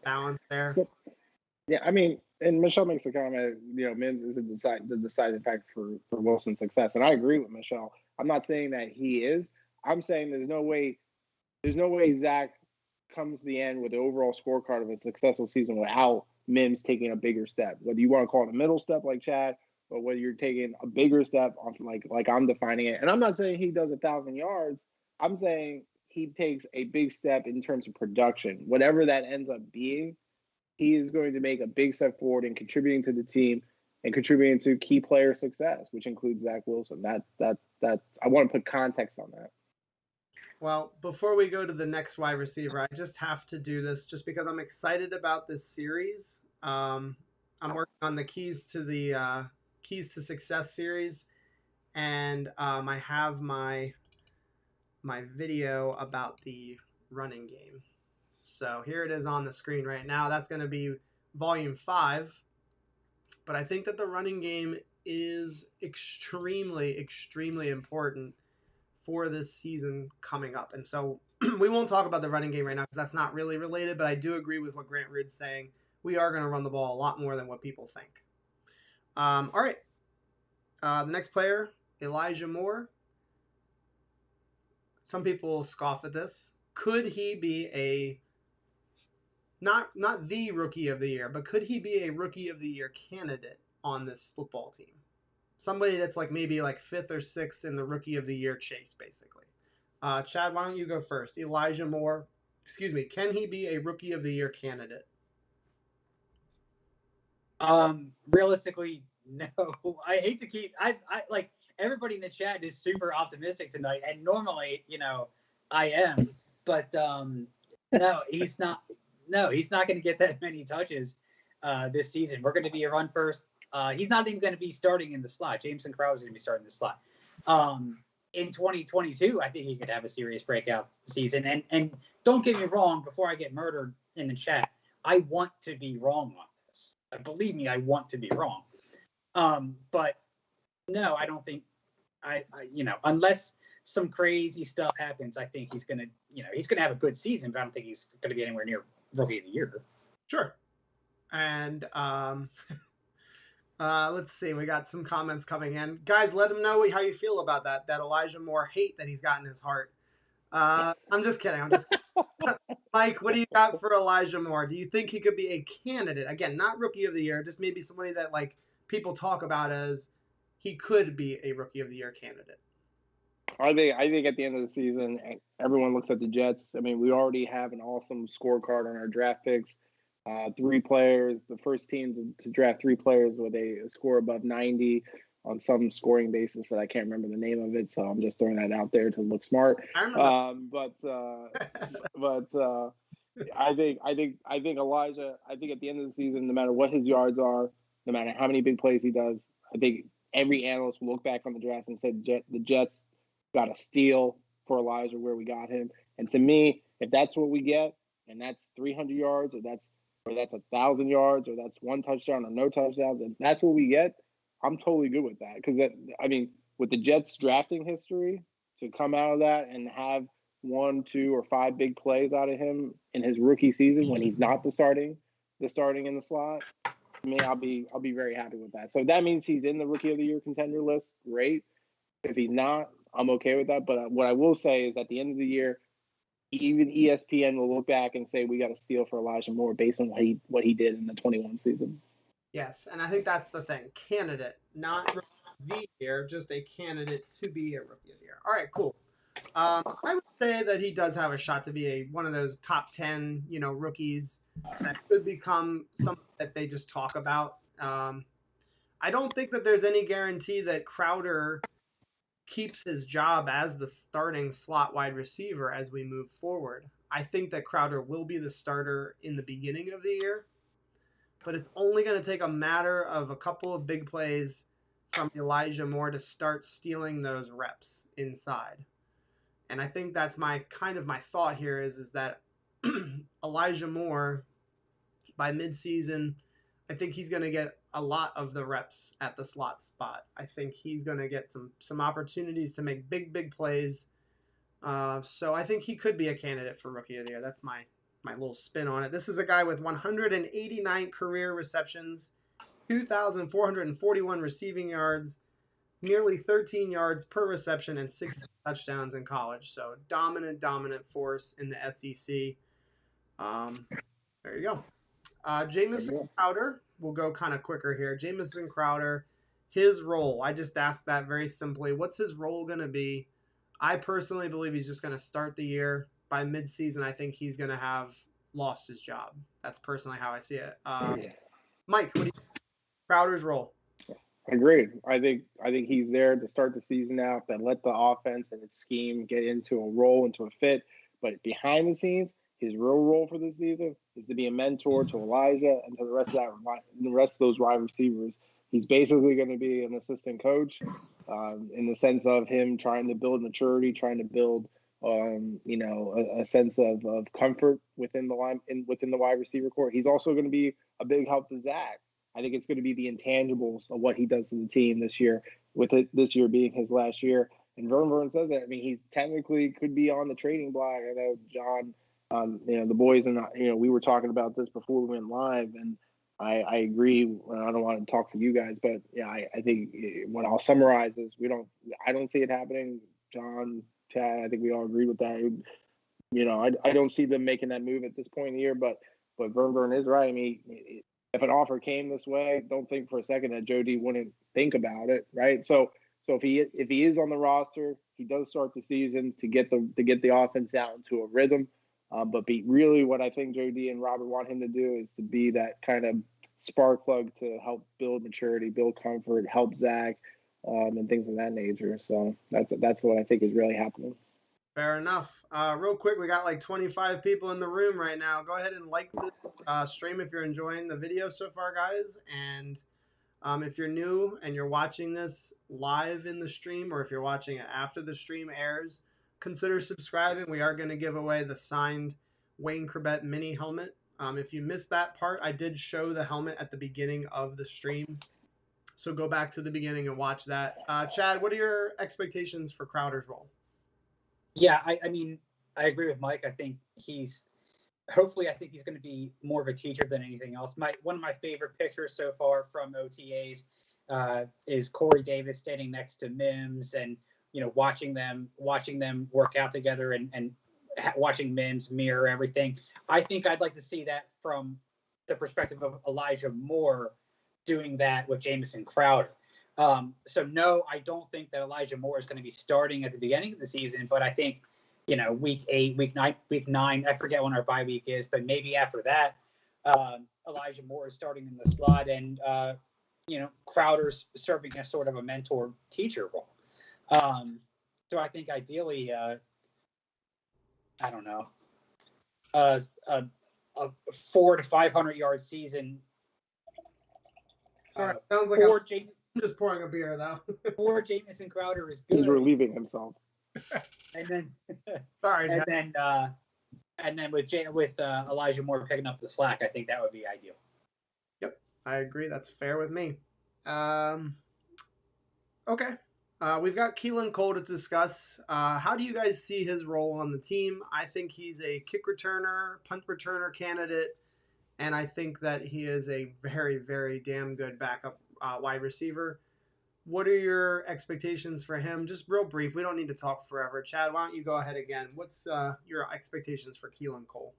balance there. So, yeah, I mean, and Michelle makes a comment, Mims is the deciding factor for Wilson's success. And I agree with Michelle. I'm not saying that he is. I'm saying there's no way Zach comes to the end with the overall scorecard of a successful season without Mims taking a bigger step. Whether you want to call it a middle step like Chad, or whether you're taking a bigger step off like I'm defining it. And I'm not saying he does 1,000 yards. I'm saying he takes a big step in terms of production. Whatever that ends up being, he is going to make a big step forward in contributing to the team and contributing to key player success, which includes Zach Wilson. That I want to put context on that. Well, before we go to the next wide receiver, I just have to do this just because I'm excited about this series. I'm working on the Keys to Success series, and I have my video about the running game. So here it is on the screen right now. That's going to be volume 5. But I think that the running game is extremely important for this season coming up. And so we won't talk about the running game right now because that's not really related, but I do agree with what Grant Rood's saying. We are going to run the ball a lot more than what people think. All right. The next player, Elijah Moore. Some people scoff at this. Could he be a not the rookie of the year, but could he be a rookie of the year candidate on this football team? Somebody that's like maybe like 5th or 6th in the rookie of the year chase, basically. Chad, why don't you go first? Elijah Moore. Can he be a rookie of the year candidate? Realistically, no. I hate to keep. I like everybody in the chat is super optimistic tonight, and normally, I am, but no, he's not. No, he's not going to get that many touches this season. We're going to be a run first. He's not even going to be starting in the slot. Jamison Crowder is going to be starting in the slot. In 2022, I think he could have a serious breakout season. And don't get me wrong, before I get murdered in the chat, I want to be wrong on this. Believe me, I want to be wrong. But no, I don't think unless some crazy stuff happens, I think he's going to have a good season, but I don't think he's going to be anywhere near rookie of the year. Sure. And let's see. We got some comments coming in. Guys, let him know how you feel about that Elijah Moore hate that he's got in his heart. I'm just kidding. Mike, what do you got for Elijah Moore? Do you think he could be a candidate? Again, not rookie of the year, just maybe somebody that like people talk about as he could be a rookie of the year candidate. I think at the end of the season, everyone looks at the Jets. I mean, we already have an awesome scorecard on our draft picks. 3 players, the first team to draft 3 players with a score above 90. on some scoring basis that I can't remember the name of it, so I'm just throwing that out there to look smart. But I think Elijah. I think at the end of the season, no matter what his yards are, no matter how many big plays he does, I think every analyst will look back on the draft and say the Jets got a steal for Elijah where we got him. And to me, if that's what we get, and that's 300 yards, or that's 1,000 yards, or that's one touchdown or no touchdowns, and that's what we get, I'm totally good with that. Because with the Jets drafting history, to come out of that and have 1, 2, or 5 big plays out of him in his rookie season when he's not the starting in the slot, I mean, I'll be very happy with that. So if that means he's in the Rookie of the Year contender list, great. If he's not, I'm okay with that. But what I will say is at the end of the year, even ESPN will look back and say we got a steal for Elijah Moore based on what he did in the 21 season. Yes, and I think that's the thing. Candidate, not Rookie of the Year, just a candidate to be a Rookie of the Year. All right, cool. I would say that he does have a shot to be one of those top 10, rookies that could become something that they just talk about. I don't think that there's any guarantee that Crowder keeps his job as the starting slot wide receiver as we move forward. I think that Crowder will be the starter in the beginning of the year, but it's only going to take a matter of a couple of big plays from Elijah Moore to start stealing those reps inside. And I think that's my thought here is that Elijah Moore, by midseason, I think he's going to get a lot of the reps at the slot spot. I think he's going to get some opportunities to make big plays. So I think he could be a candidate for Rookie of the Year. That's my little spin on it. This is a guy with 189 career receptions, 2,441 receiving yards, nearly 13 yards per reception, and 6 touchdowns in college. So dominant force in the SEC. There you go. Jamison Crowder, we'll go kind of quicker here. Jamison Crowder, his role, I just asked that very simply. What's his role going to be? I personally believe he's just going to start the year. By midseason, I think he's going to have lost his job. That's personally how I see it. Mike, what do you think? Crowder's role? Agreed. I think he's there to start the season out, that let the offense and its scheme get into a role, into a fit. But behind the scenes, his real role for this season is to be a mentor to Elijah and to the rest of those wide receivers. He's basically going to be an assistant coach in the sense of him trying to build maturity, trying to build a sense of comfort within the wide receiver core. He's also going to be a big help to Zach. I think it's going to be the intangibles of what he does to the team this year, with it this year being his last year. And Vern says that. I mean, he technically could be on the trading block. I know John, the boys and we were talking about this before we went live, and I agree. I don't want to talk for you guys, but yeah, I think what I'll summarize is I don't see it happening. John, Chad, I think we all agree with that. I don't see them making that move at this point in the year, but Vern is right. I mean, if an offer came this way, don't think for a second that Joe D wouldn't think about it, right? So if he is on the roster, he does start the season to get the offense out into a rhythm. But really what I think Joe D and Robert want him to do is to be that kind of spark plug to help build maturity, build comfort, help Zach, and things of that nature. So that's what I think is really happening. Fair enough. Real quick, we got like 25 people in the room right now. Go ahead and like the stream if you're enjoying the video so far, guys. And if you're new and you're watching this live in the stream, or if you're watching it after the stream airs, consider subscribing. We are going to give away the signed Wayne Corbett mini helmet. If you missed that part, I did show the helmet at the beginning of the stream. So go back to the beginning and watch that. Chad, what are your expectations for Crowder's role? Yeah, I mean, I agree with Mike. I think he's going to be more of a teacher than anything else. One of my favorite pictures so far from OTAs is Corey Davis standing next to Mims, and watching them work out together and watching Mims mirror everything. I think I'd like to see that from the perspective of Elijah Moore doing that with Jamison Crowder. So no, I don't think that Elijah Moore is going to be starting at the beginning of the season, but I think, week 8, week 9, I forget when our bye week is, but maybe after that, Elijah Moore is starting in the slot. And Crowder's serving as sort of a mentor teacher role. So I think ideally, I don't know, a 400 to 500 yard season. Sorry, sounds like I'm just pouring a beer though. For Jamison Crowder is good. He's relieving himself. And then, sorry, and then with Elijah Moore picking up the slack, I think that would be ideal. Yep, I agree. That's fair with me. Okay. We've got Keelan Cole to discuss. How do you guys see his role on the team? I think he's a kick returner, punt returner candidate, and I think that he is a very, very damn good backup wide receiver. What are your expectations for him? Just real brief. We don't need to talk forever. Chad, why don't you go ahead again? What's your expectations for Keelan Cole?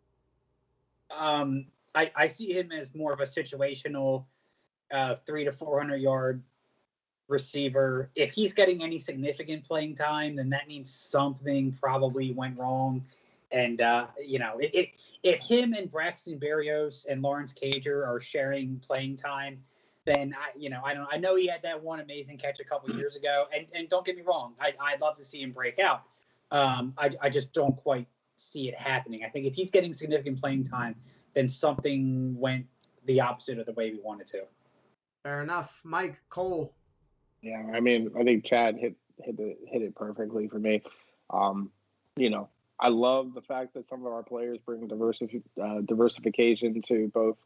I see him as more of a situational 300 to 400 yard receiver. If he's getting any significant playing time, then that means something probably went wrong. And if him and Braxton Berrios and Lawrence Cager are sharing playing time, then I know he had that one amazing catch a couple years ago, and don't get me wrong, I'd love to see him break out. I just don't quite see it happening. I think if he's getting significant playing time, then something went the opposite of the way we wanted to. Fair enough. Mike, Cole. Yeah, I mean, I think Chad hit it perfectly for me. I love the fact that some of our players bring diversification to both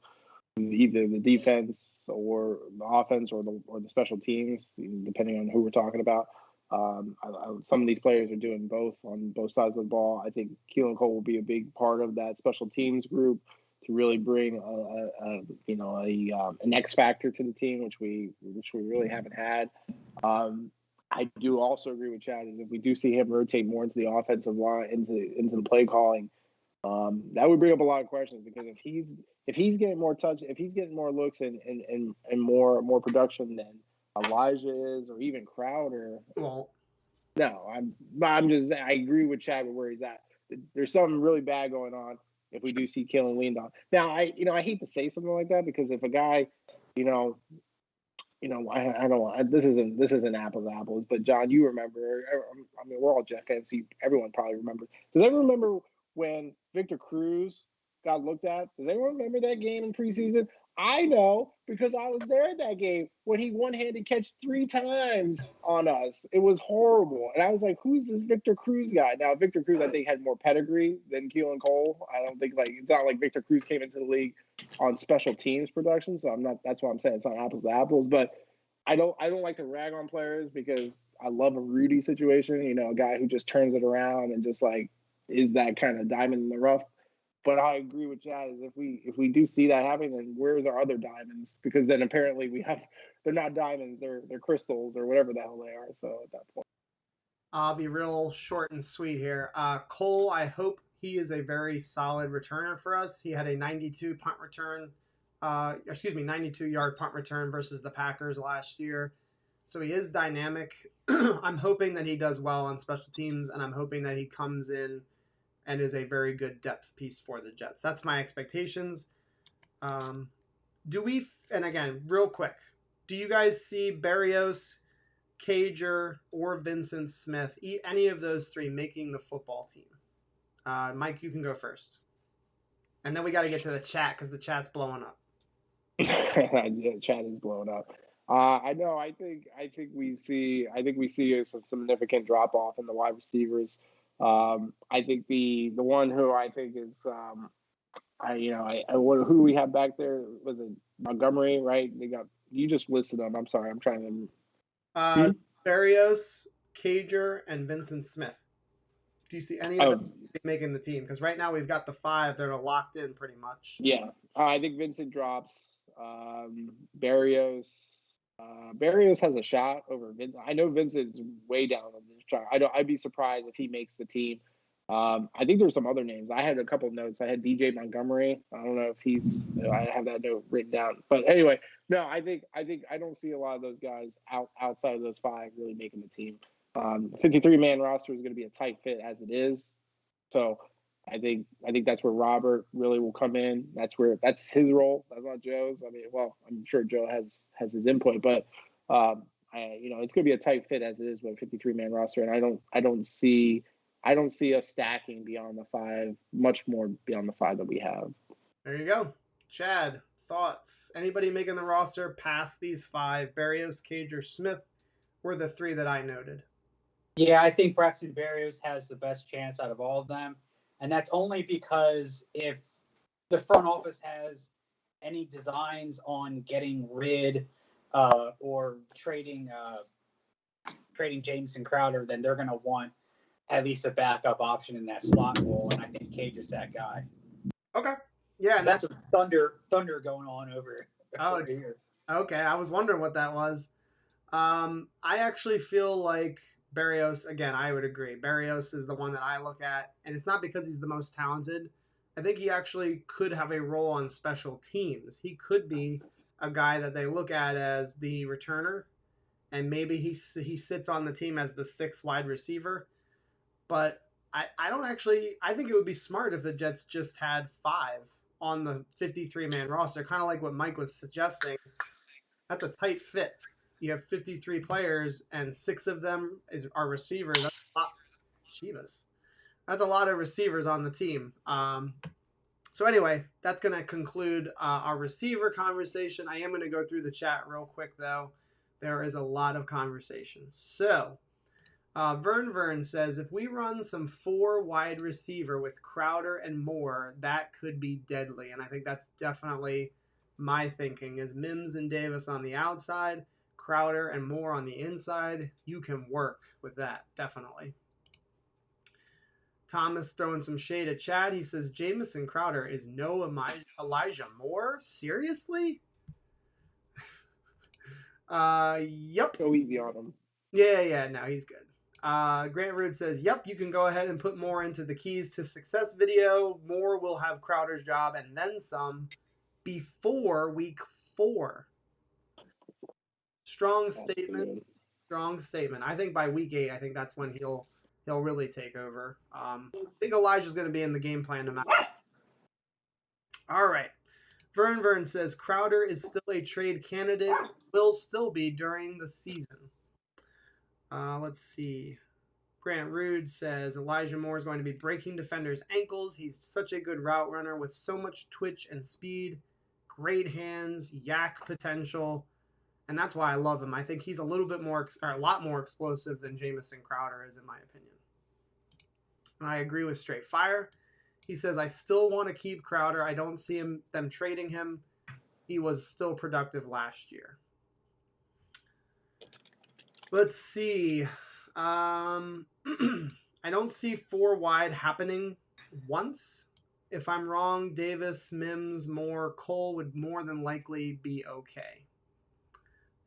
either the defense or the offense or the special teams, depending on who we're talking about. Some of these players are doing both on both sides of the ball. I think Keelan Cole will be a big part of that special teams group to really bring an X factor to the team, which we really haven't had. I do also agree with Chad is if we do see him rotate more into the offensive line, into the play calling, that would bring up a lot of questions, because if he's getting more touch, if he's getting more looks and more production than Elijah is, or even Crowder. Well, no, I agree with Chad with where he's at. There's something really bad going on if we do see Keelan leaned on. Now, I hate to say something like that, because if a guy, I don't. This isn't apples to apples, but John, you remember? I mean, we're all Jet fans. So everyone probably remembers. Does everyone remember when Victor Cruz got looked at? Does anyone remember that game in preseason? I know, because I was there at that game when he one-handed catch 3 times on us. It was horrible, and I was like, "Who's this Victor Cruz guy?" Now, Victor Cruz, I think, had more pedigree than Keelan Cole. I don't think it's not like Victor Cruz came into the league on special teams production. So that's why I'm saying it's not apples to apples. But I don't like to rag on players, because I love a ROTY situation. A guy who just turns it around and just is that kind of diamond in the rough. But I agree with Chad. Is if we do see that happen, then where's our other diamonds? Because then apparently they're not diamonds, they're crystals or whatever the hell they are. So at that point, I'll be real short and sweet here. Cole, I hope he is a very solid returner for us. He had a 92 yard punt return versus the Packers last year. So he is dynamic. I'm hoping that he does well on special teams, and I'm hoping that he comes in and is a very good depth piece for the Jets. That's my expectations. And again, real quick, do you guys see Berrios, Cager, or Vincent Smith, any of those three making the football team? Mike, you can go first. And then we got to get to the chat, because the chat's blowing up. Yeah, chat is blowing up. I know. I think we see some significant drop off in the wide receivers. I think the one who I think is who we have back there, was it Montgomery, right? You just listed them. I'm sorry, I'm trying to. Berrios, Cager, and Vincent Smith. Do you see any of them making the team? Because right now we've got the 5 that are locked in pretty much. Yeah, I think Vincent drops. Berrios has a shot over Vincent. I know Vincent's way down on this chart. I'd be surprised if he makes the team. I think there's some other names. I had a couple of notes. I had DJ Montgomery. I don't know if I have that note written down. But anyway, no, I don't see a lot of those guys outside of those 5 really making the team. 53-man roster is going to be a tight fit as it is. So I think that's where Robert really will come in. That's his role. That's not Joe's. I mean, well, I'm sure Joe has his input, but it's going to be a tight fit as it is with a 53-man roster, and I don't see us stacking beyond the 5, much more beyond the 5 that we have. There you go. Chad, thoughts? Anybody making the roster past these 5? Berrios, Cage, or Smith were the 3 that I noted. Yeah, I think Braxton Berrios has the best chance out of all of them. And that's only because if the front office has any designs on getting rid or trading Jamison Crowder, then they're going to want at least a backup option in that slot role. And I think Cage is that guy. Okay. Yeah. And that's a thunder going on over here. Okay. I was wondering what that was. I actually feel like Berrios, again, I would agree. Berrios is the one that I look at, and it's not because he's the most talented. I think he actually could have a role on special teams. He could be a guy that they look at as the returner, and maybe he sits on the team as the 6th wide receiver. But I think it would be smart if the Jets just had 5 on the 53-man roster, kind of like what Mike was suggesting. That's a tight fit. You have 53 players, and 6 of them are receivers. That's a lot. Chivas. That's a lot of receivers on the team. So anyway, that's going to conclude our receiver conversation. I am going to go through the chat real quick, though. There is a lot of conversation. So Vern says, if we run some 4 wide receiver with Crowder and Moore, that could be deadly. And I think that's definitely my thinking, is Mims and Davis on the outside, Crowder and Moore on the inside. You can work with that, definitely. Thomas throwing some shade at Chad. He says, Jamison Crowder is no Elijah Moore? Seriously? Yep. Go easy on him. Yeah, no, he's good. Grant Rude says, yep, you can go ahead and put Moore into the Keys to Success video. Moore will have Crowder's job and then some before week 4. Strong statement. I think by week 8, I think that's when he'll really take over. I think Elijah's going to be in the game plan no matter. All right. Vern says Crowder is still a trade candidate. Will still be during the season. Let's see. Grant Rude says Elijah Moore is going to be breaking defenders' ankles. He's such a good route runner with so much twitch and speed. Great hands, yak potential. And that's why I love him. I think he's a lot more explosive than Jamison Crowder is, in my opinion. And I agree with Straight Fire. He says, I still want to keep Crowder. I don't see them trading him. He was still productive last year. Let's see. I don't see 4 wide happening once. If I'm wrong, Davis, Mims, Moore, Cole would more than likely be okay.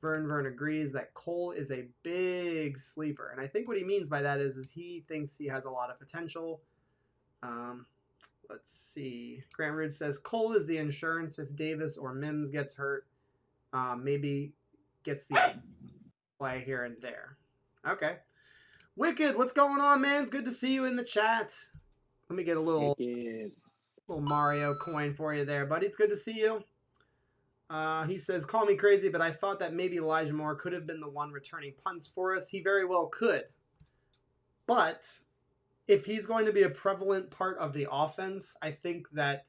Vern agrees that Cole is a big sleeper. And I think what he means by that is he thinks he has a lot of potential. Let's see. Grant Rude says Cole is the insurance if Davis or Mims gets hurt. Maybe gets the play here and there. Okay. Wicked, what's going on, man? It's good to see you in the chat. Let me get a little Mario coin for you there, buddy. It's good to see you. He says, call me crazy, but I thought that maybe Elijah Moore could have been the one returning punts for us. He very well could. But if he's going to be a prevalent part of the offense, I think that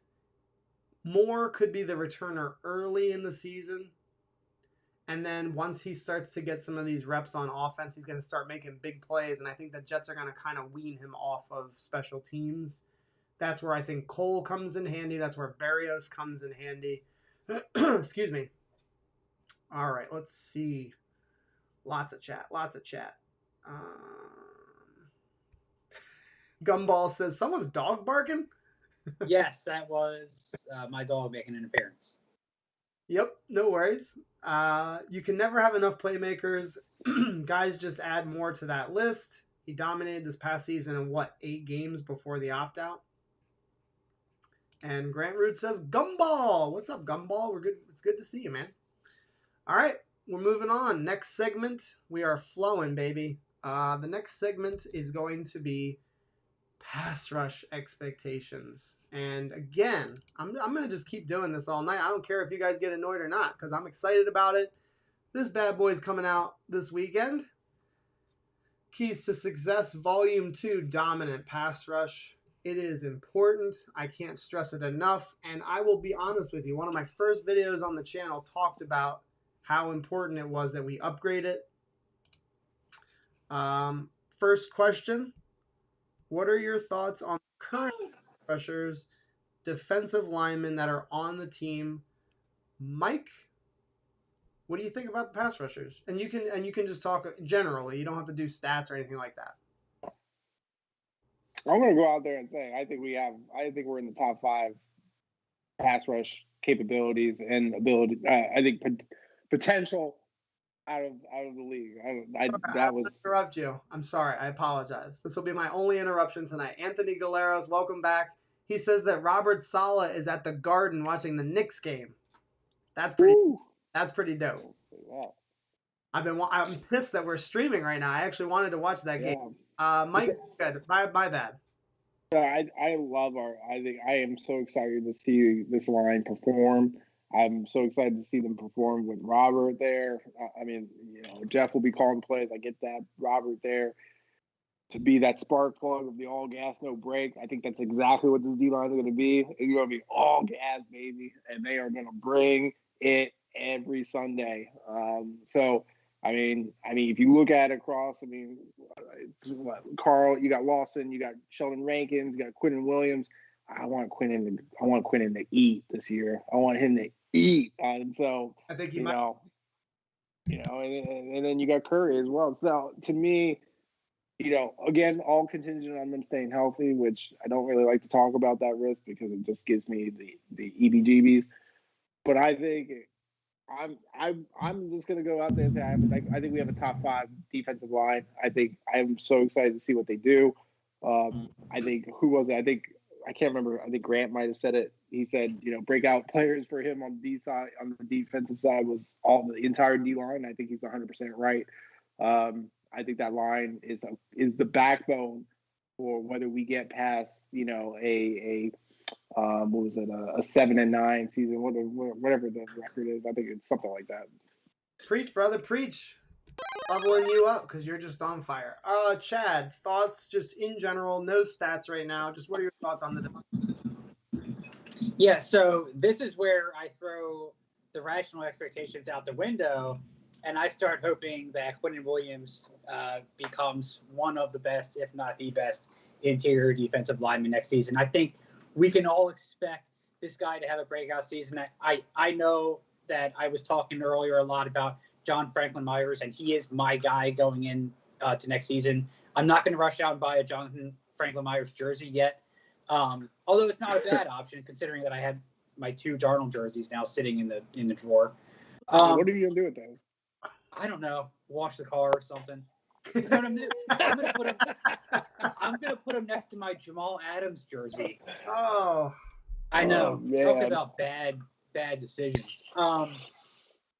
Moore could be the returner early in the season. And then once he starts to get some of these reps on offense, he's going to start making big plays. And I think the Jets are going to kind of wean him off of special teams. That's where I think Cole comes in handy. That's where Berrios comes in handy. Excuse me. All right, let's see. Lots of chat. Gumball says, someone's dog barking? Yes, that was my dog making an appearance. Yep, no worries. You can never have enough playmakers. Guys, just add more to that list. He dominated this past season in 8 games before the opt-out? And Grant Rude says, Gumball! What's up, Gumball? We're good. It's good to see you, man. All right, we're moving on. Next segment, we are flowing, baby. The next segment is going to be pass rush expectations. And again, I'm going to just keep doing this all night. I don't care if you guys get annoyed or not because I'm excited about it. This bad boy's coming out this weekend. Keys to Success, Volume 2, Dominant Pass Rush. It is important. I can't stress it enough. And I will be honest with you. One of my first videos on the channel talked about how important it was that we upgrade it. First question. What are your thoughts on current rushers, defensive linemen that are on the team? Mike, what do you think about the pass rushers? And you can just talk generally. You don't have to do stats or anything like that. I'm going to go out there and say I think we're in the top 5 pass rush capabilities and ability. I think potential out of the league. I interrupt you. I'm sorry. I apologize. This will be my only interruption tonight. Anthony Galeros, welcome back. He says that Robert Saleh is at the Garden watching the Knicks game. That's pretty dope. Wow. I'm pissed that we're streaming right now. I actually wanted to watch that game. Mike, good. My bad. I think I am so excited to see this line perform. I'm so excited to see them perform with Robert there. I mean, Jeff will be calling plays. I get that. Robert there to be that spark plug of the all gas, no break. I think that's exactly what this D-line is going to be. It's going to be all gas, baby, and they are going to bring it every Sunday. I mean, if you look at it across, Carl, you got Lawson, you got Sheldon Rankins, you got Quinnen Williams. I want Quinnen to eat this year. I want him to eat. And so I think and then you got Curry as well. So to me, again, all contingent on them staying healthy, which I don't really like to talk about that risk because it just gives me the EBGBs. But I think I'm just gonna go out there and say I think we have a top 5 defensive line. I'm so excited to see what they do. I think I can't remember. I think Grant might have said it. He said, breakout players for him on the defensive side was the entire D line. I think he's 100% right. I think that line is the backbone for whether we get past a 7-9 season, whatever the record is. I think it's something like that. Preach, brother, preach. Leveling you up because you're just on fire. Chad, thoughts just in general, no stats right now. Just what are your thoughts on the defense? Yeah, so this is where I throw the rational expectations out the window, and I start hoping that Quinnen Williams becomes one of the best, if not the best, interior defensive lineman next season. I think we can all expect this guy to have a breakout season. I know that I was talking earlier a lot about John Franklin-Meyers, and he is my guy going in to next season. I'm not going to rush out and buy a Jonathan Franklin-Meyers jersey yet, although it's not a bad option considering that I had my 2 Darnold jerseys now sitting in the drawer. What are you going to do with those? I don't know. Wash the car or something. You know what I'm going to put him next to my Jamal Adams jersey. Oh, I know. Talk about bad decisions.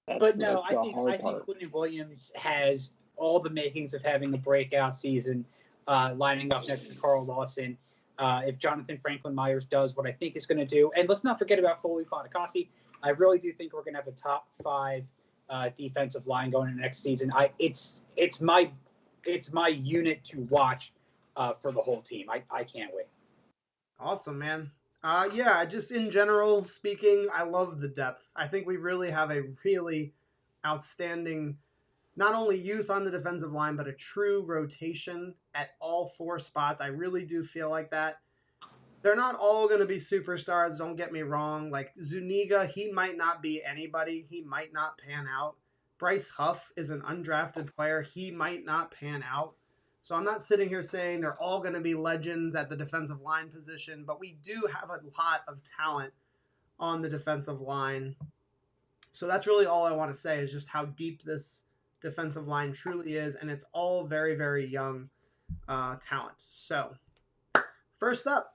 But no, I think Quinnen Williams has all the makings of having a breakout season, lining up next to Carl Lawson. If Jonathan Franklin-Meyers does what I think he's going to do, and let's not forget about Foley Fatukasi. I really do think we're going to have a top 5 defensive line going into next season. It's my unit to watch for the whole team. I can't wait. Awesome, man. Yeah, just in general speaking, I love the depth. I think we really have a really outstanding, not only youth on the defensive line, but a true rotation at all 4 spots. I really do feel like that. They're not all going to be superstars, don't get me wrong. Like Zuniga, he might not be anybody. He might not pan out. Bryce Huff is an undrafted player. He might not pan out. So I'm not sitting here saying they're all going to be legends at the defensive line position, but we do have a lot of talent on the defensive line. So that's really all I want to say is just how deep this defensive line truly is, and it's all very, very young talent. So first up,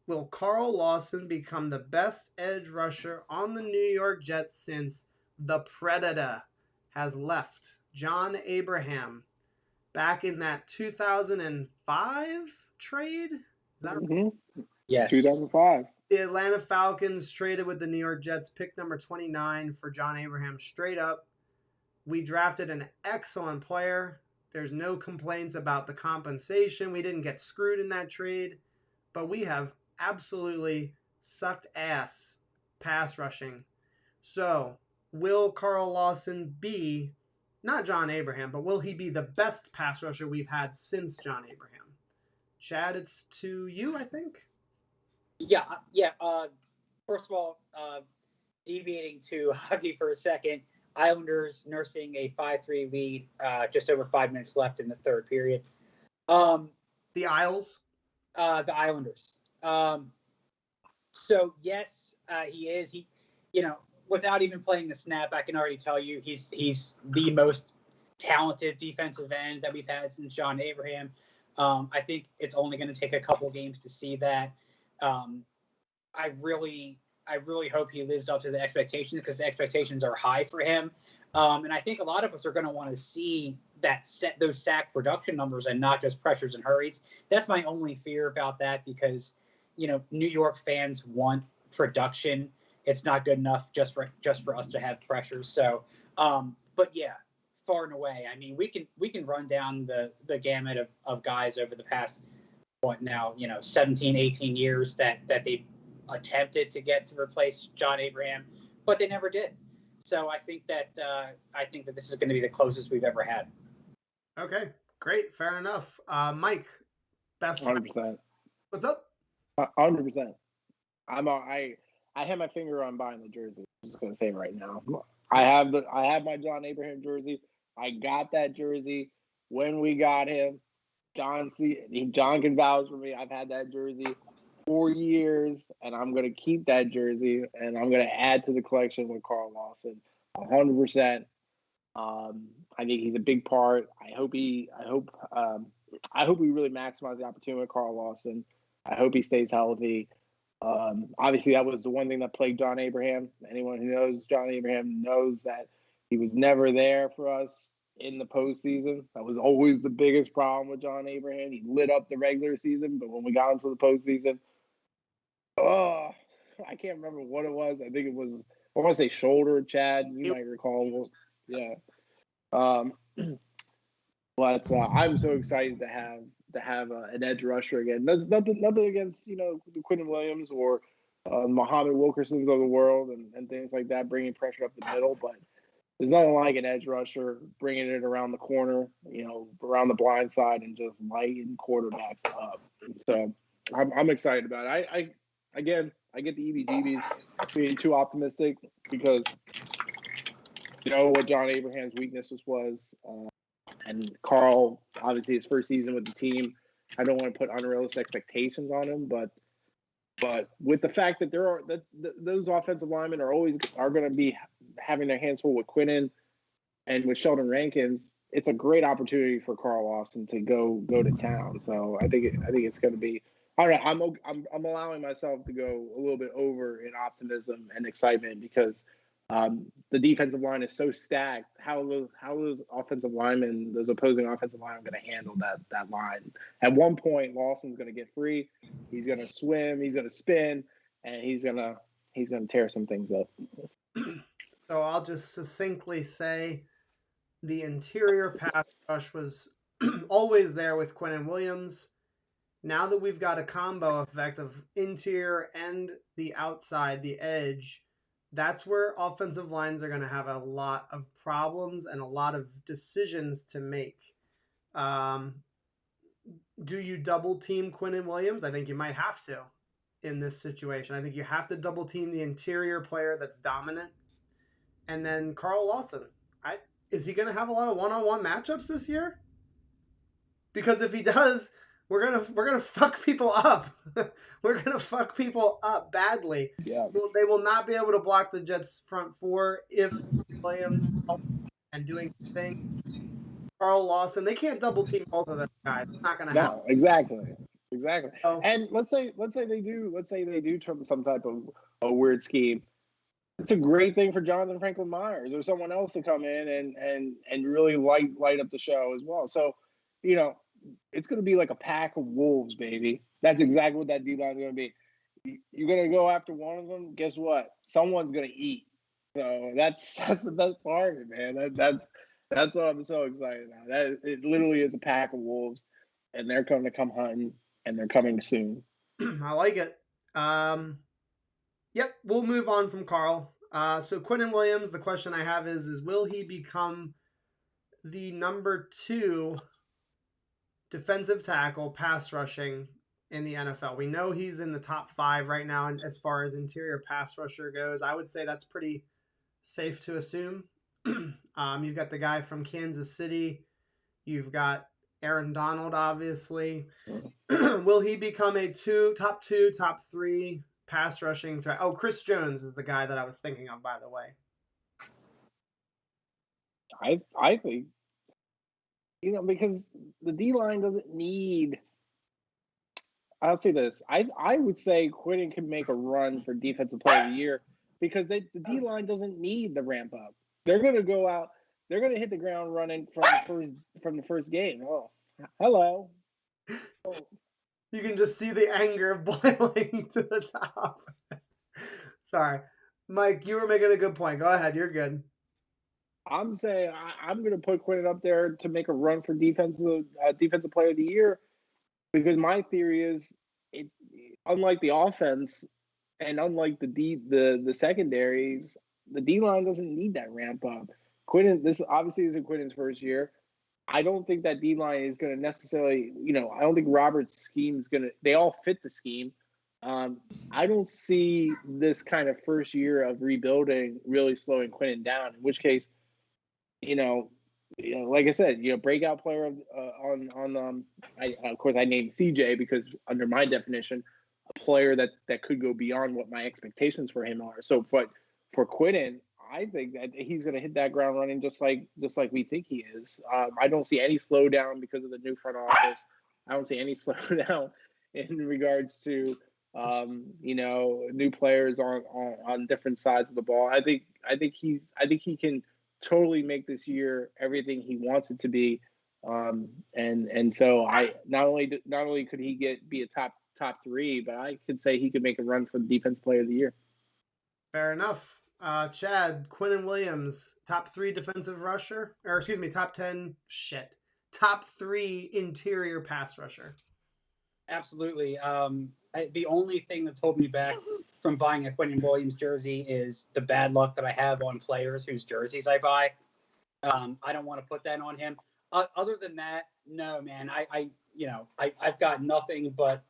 will Carl Lawson become the best edge rusher on the New York Jets since the Predator has left? John Abraham. Back in that 2005, trade? Is that right? Yes. 2005. The Atlanta Falcons traded with the New York Jets, pick number 29 for John Abraham straight up. We drafted an excellent player. There's no complaints about the compensation. We didn't get screwed in that trade, but we have absolutely sucked ass pass rushing. So, will Carl Lawson be, not John Abraham, but will he be the best pass rusher we've had since John Abraham? Chad, it's to you, I think. Yeah. First of all, deviating to hockey for a second, Islanders nursing a 5-3 lead, just over 5 minutes left in the third period. The Isles? The Islanders. So yes, he is. He, without even playing the snap, I can already tell you he's the most talented defensive end that we've had since John Abraham. I think it's only going to take a couple games to see that. I really hope he lives up to the expectations, because the expectations are high for him. And I think a lot of us are going to want to see those sack production numbers and not just pressures and hurries. That's my only fear about that, because, New York fans want production. It's not good enough just for us to have pressures. So, but yeah, far and away. I mean, we can run down the gamut of guys over the past, 17, 18 years that they attempted to get to replace John Abraham, but they never did. So I think that this is going to be the closest we've ever had. Okay, great, fair enough. Mike, best 100%. What's up? 100%. I have my finger on buying the jersey. I'm just gonna say right now. I have my John Abraham jersey. I got that jersey when we got him. John can vouch for me. I've had that jersey 4 years, and I'm gonna keep that jersey, and I'm gonna add to the collection with Carl Lawson, 100%. I think he's a big part. I hope we really maximize the opportunity with Carl Lawson. I hope he stays healthy. Obviously, that was the one thing that plagued John Abraham. Anyone who knows John Abraham knows that he was never there for us in the postseason. That was always the biggest problem with John Abraham. He lit up the regular season, but when we got into the postseason, I can't remember what it was. I think it was, I want to say shoulder, Chad. You might recall. Yeah. But I'm so excited to have an edge rusher again. That's nothing against the Quinnen Williams or Muhammad Wilkersons of the world and things like that, bringing pressure up the middle. But there's nothing like an edge rusher bringing it around the corner, around the blind side, and just lighting quarterbacks up. So I'm excited about it. I get the EBGBs being too optimistic, because what John Abraham's weaknesses was. And Carl, obviously his first season with the team, I don't want to put unrealistic expectations on him, but with the fact that those offensive linemen are going to be having their hands full with Quinnen and with Sheldon Rankins, it's a great opportunity for Carl Lawson to go to town. So I think it's going to be all right. I'm allowing myself to go a little bit over in optimism and excitement, because the defensive line is so stacked. How those offensive linemen, those opposing offensive linemen, are going to handle that line. At one point, Lawson's going to get free. He's going to swim. He's going to spin, and he's going to tear some things up. So I'll just succinctly say, the interior pass rush was always there with Quinnen Williams. Now that we've got a combo effect of interior and the outside, the edge, that's where offensive lines are going to have a lot of problems and a lot of decisions to make. Do you double team Quinnen Williams? I think you might have to in this situation. I think you have to double team the interior player that's dominant. And then Carl Lawson. Is he going to have a lot of one-on-one matchups this year? Because if he does, we're gonna fuck people up. We're gonna fuck people up badly. Yeah. They will not be able to block the Jets' front four if Williams and doing things. Carl Lawson, they can't double team both of those guys. It's not gonna happen. No, exactly. So, And let's say they do some type of a weird scheme. It's a great thing for Jonathan Franklin-Meyers or someone else to come in and really light up the show as well. So, it's going to be like a pack of wolves, baby. That's exactly what that D-line is going to be. You're going to go after one of them. Guess what? Someone's going to eat. So that's the best part of it, man. That's what I'm so excited about. It literally is a pack of wolves, and they're going to come hunting, and they're coming soon. I like it. Yep, we'll move on from Carl. So Quinnen Williams, the question I have is will he become the number 2 defensive tackle pass rushing in the NFL? We know he's in the top 5 right now, and as far as interior pass rusher goes, I would say that's pretty safe to assume. You've got the guy from Kansas City. You've got Aaron Donald, obviously. Will he become a top 3 pass rushing threat? Oh, Chris Jones is the guy that I was thinking of, by the way. I think, because the D-line doesn't need. I'll say this. I would say Quinnen can make a run for Defensive Player of the Year because the D-line doesn't need the ramp up. They're going to go out. They're going to hit the ground running from the first game. Oh, hello. Oh. You can just see the anger boiling to the top. Sorry. Mike, you were making a good point. Go ahead. You're good. I'm saying I'm going to put Quinnen up there to make a run for Defensive Player of the Year because my theory is, unlike the offense and unlike the secondaries, the D-line doesn't need that ramp up. Quinnen, this obviously isn't Quinnen's first year. I don't think that D-line is going to necessarily, I don't think Robert's scheme is going to – they all fit the scheme. I don't see this kind of first year of rebuilding really slowing Quinnen down, in which case, like I said, breakout player of course I named CJ because under my definition, a player that could go beyond what my expectations for him are. So, but for Quinnen, I think that he's going to hit that ground running just like we think he is. I don't see any slowdown because of the new front office. I don't see any slowdown in regards to new players on different sides of the ball. I think he can totally make this year everything he wants it to be. And so I not only could he be a top 3, but I could say he could make a run for the Defensive Player of the Year. Fair enough. Chad, Quinnen Williams, top 3 defensive rusher, or excuse me, top 3 interior pass rusher. Absolutely. The only thing that's holding me back from buying a Quinnen Williams jersey is the bad luck that I have on players whose jerseys I buy. I don't want to put that on him. Other than that, no, man. I've got nothing but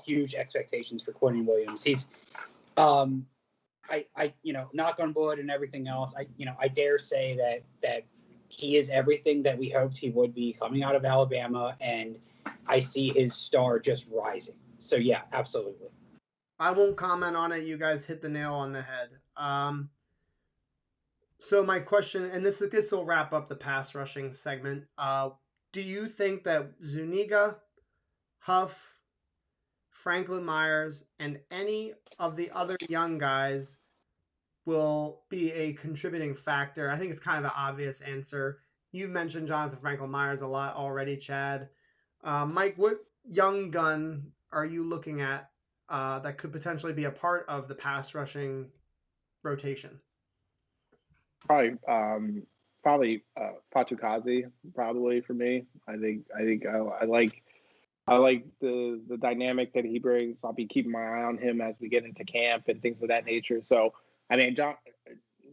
huge expectations for Quinnen Williams. He's knock on wood and everything else. I dare say that he is everything that we hoped he would be coming out of Alabama, and I see his star just rising. So yeah, absolutely. I won't comment on it. You guys hit the nail on the head. So my question, and this will wrap up the pass rushing segment. Do you think that Zuniga, Huff, Franklin-Meyers, and any of the other young guys will be a contributing factor? I think it's kind of an obvious answer. You mentioned Jonathan Franklin-Meyers a lot already, Chad. Mike, what young gun are you looking at that could potentially be a part of the pass rushing rotation? Probably Fatukasi, probably for me. I like the dynamic that he brings. I'll be keeping my eye on him as we get into camp and things of that nature. So, I mean,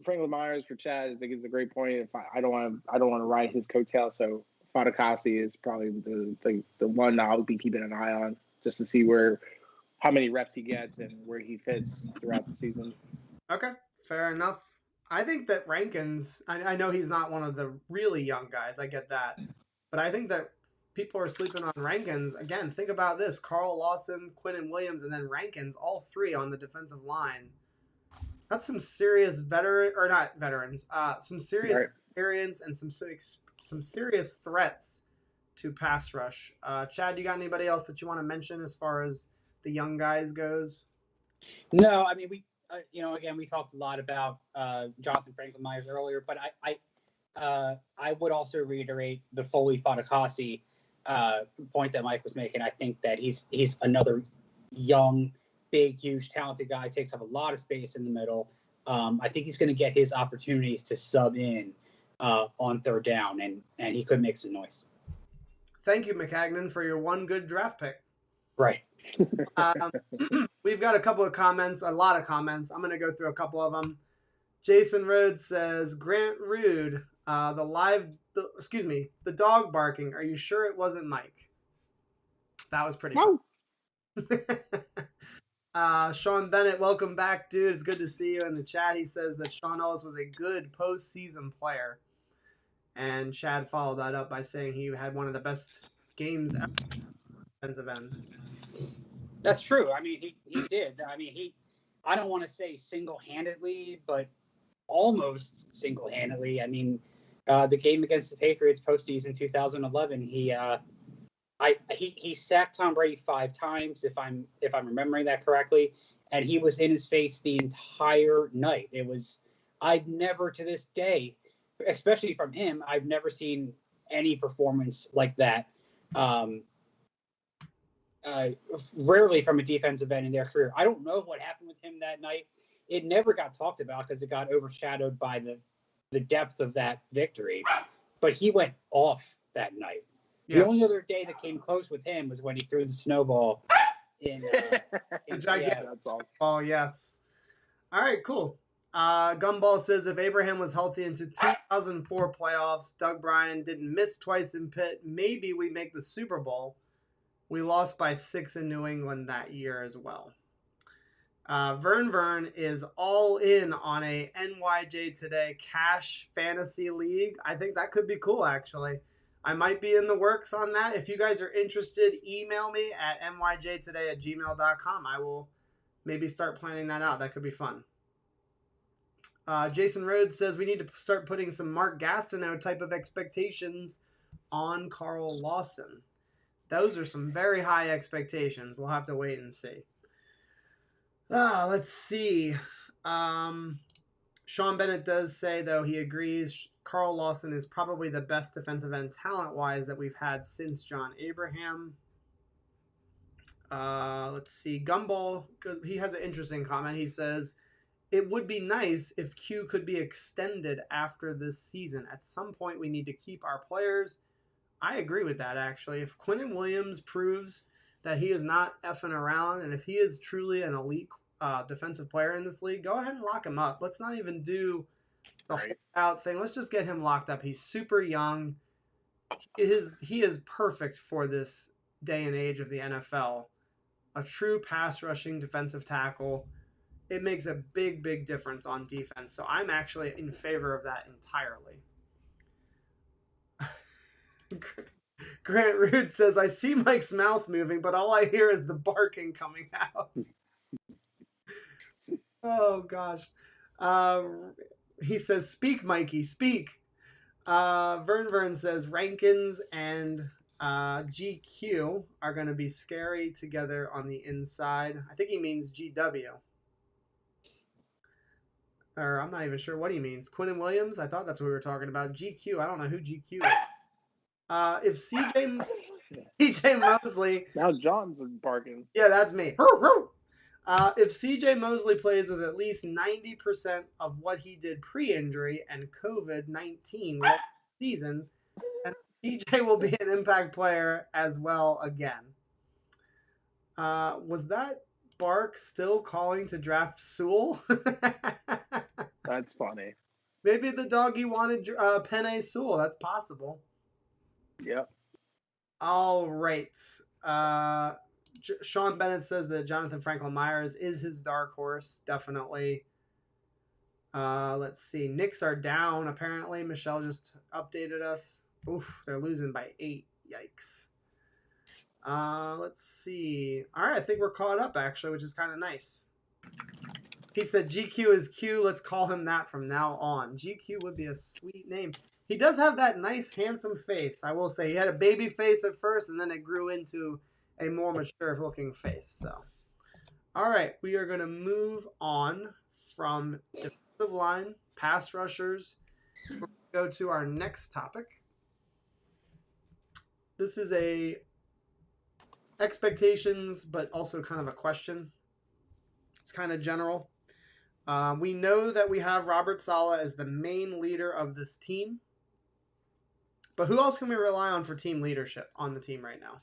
Franklin-Meyers for Chad, I think is a great point. If I don't want to ride his coattail, so Fatukasi is probably the one I'll be keeping an eye on just to see how many reps he gets and where he fits throughout the season. Okay, fair enough. I think that Rankins, I know he's not one of the really young guys, I get that, but I think that people are sleeping on Rankins. Again, think about this: Carl Lawson, Quinnen Williams, and then Rankins, all 3 on the defensive line. That's some serious some serious experience and some serious threats to pass rush. Chad, you got anybody else that you want to mention as far as the young guys goes? No, I mean, we talked a lot about Jonathan Franklin-Meyers earlier, but I would also reiterate the Foley Fatukasi point that Mike was making. I think that he's another young, big, huge, talented guy. Takes up a lot of space in the middle. I think he's going to get his opportunities to sub in on third down, and he could make some noise. Thank you, McCagnon, for your one good draft pick. Right. We've got a lot of comments. I'm going to go through a couple of them. Jason Rhodes says, Grant Rude, the dog barking. Are you sure it wasn't Mike? That was pretty fun. Sean Bennett, welcome back, dude. It's good to see you in the chat. He says that Sean Ellis was a good postseason player. And Chad followed that up by saying he had one of the best games ever defensive end. That's true. I mean, he did. I mean, I don't want to say single-handedly, but almost single-handedly. I mean, the game against the Patriots postseason 2011, he sacked Tom Brady 5 times, if I'm remembering that correctly, and he was in his face the entire night. I've never to this day, especially from him, I've never seen any performance like that. Rarely from a defensive end in their career. I don't know what happened with him that night. It never got talked about because it got overshadowed by the depth of that victory. But he went off that night. Yeah. The only other day that came close with him was when he threw the snowball in Seattle. Oh, yes. All right, cool. Gumball says, if Abraham was healthy into 2004 playoffs, Doug Bryan didn't miss twice in Pitt, maybe we make the Super Bowl. We lost by 6 in New England that year as well. Vern is all in on a NYJ Today cash fantasy league. I think that could be cool, actually. I might be in the works on that. If you guys are interested, email me at nyjtoday@gmail.com. I will maybe start planning that out. That could be fun. Jason Rhodes says we need to start putting some Mark Gastineau type of expectations on Carl Lawson. Those are some very high expectations. We'll have to wait and see. Let's see. Sean Bennett does say, though, he agrees Carl Lawson is probably the best defensive end talent-wise that we've had since John Abraham. Let's see. Gumball, because he has an interesting comment. He says, it would be nice if Q could be extended after this season. At some point, we need to keep our players. I agree with that, actually. If Quinnen Williams proves that he is not effing around, and if he is truly an elite defensive player in this league, go ahead and lock him up. Let's not even do the whole out thing. Let's just get him locked up. He's super young. He is perfect for this day and age of the NFL. A true pass rushing defensive tackle. It makes a big, big difference on defense. So I'm actually in favor of that entirely. Grant Rude says, I see Mike's mouth moving, but all I hear is the barking coming out. Oh, gosh. He says, speak, Mikey, speak. Vern says, Rankins and GQ are going to be scary together on the inside. I think he means GW. Or I'm not even sure what he means. Quinnen Williams? I thought that's what we were talking about. GQ. I don't know who GQ is. If CJ Mosley... Now John's barking. Yeah, that's me. If CJ Mosley plays with at least 90% of what he did pre-injury and COVID-19 last season, and CJ will be an impact player as well again. Was that Bark still calling to draft Sewell? That's funny. Maybe the doggy wanted Penei Sewell. That's possible. Yep. All right. Sean Bennett says that Jonathan Franklin-Meyers is his dark horse. Definitely. Let's see. Knicks are down, apparently. Michelle just updated us. Oof, they're losing by 8. Yikes. Let's see. All right, I think we're caught up, actually, which is kind of nice. He said GQ is Q. Let's call him that from now on. GQ would be a sweet name. He does have that nice, handsome face, I will say. He had a baby face at first, and then it grew into a more mature-looking face. So, all right, we are going to move on from defensive line, pass rushers. We're going to go to our next topic. this is a expectations, but also kind of a question. It's kind of general. We know that we have Robert Saleh as the main leader of this team. But who else can we rely on for team leadership on the team right now?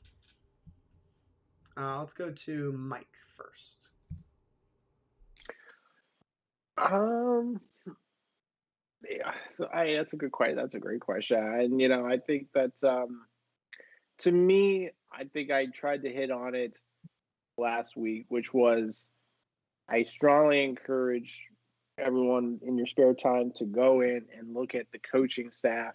Let's go to Mike first. Yeah, so that's a good question. That's a great question. And I think that to me, I think I tried to hit on it last week, which was I strongly encourage everyone in your spare time to go in and look at the coaching staff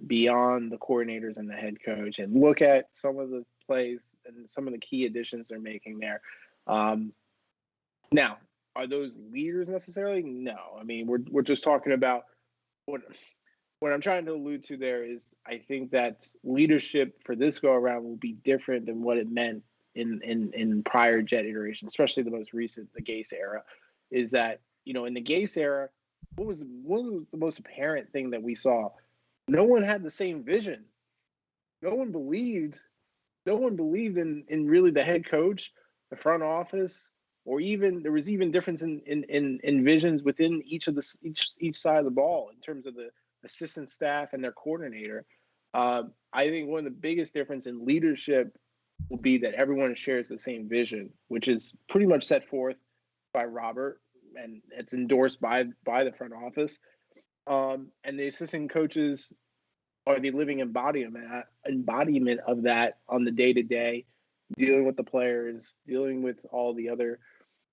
beyond the coordinators and the head coach, and look at some of the plays and some of the key additions they're making there. Now, are those leaders necessarily? No. I mean, we're just talking about what I'm trying to allude to there is I think that leadership for this go around will be different than what it meant in prior Jet iterations, especially the most recent, the Gase era. Is that in the Gase era, what was the most apparent thing that we saw? No one had the same vision. No one believed in really the head coach, the front office, or even there was even difference in visions within each side of the ball in terms of the assistant staff and their coordinator. I think one of the biggest difference in leadership will be that everyone shares the same vision, which is pretty much set forth by Robert, and it's endorsed by the front office. And the assistant coaches are the living embodiment of that on the day-to-day, dealing with the players, dealing with all the other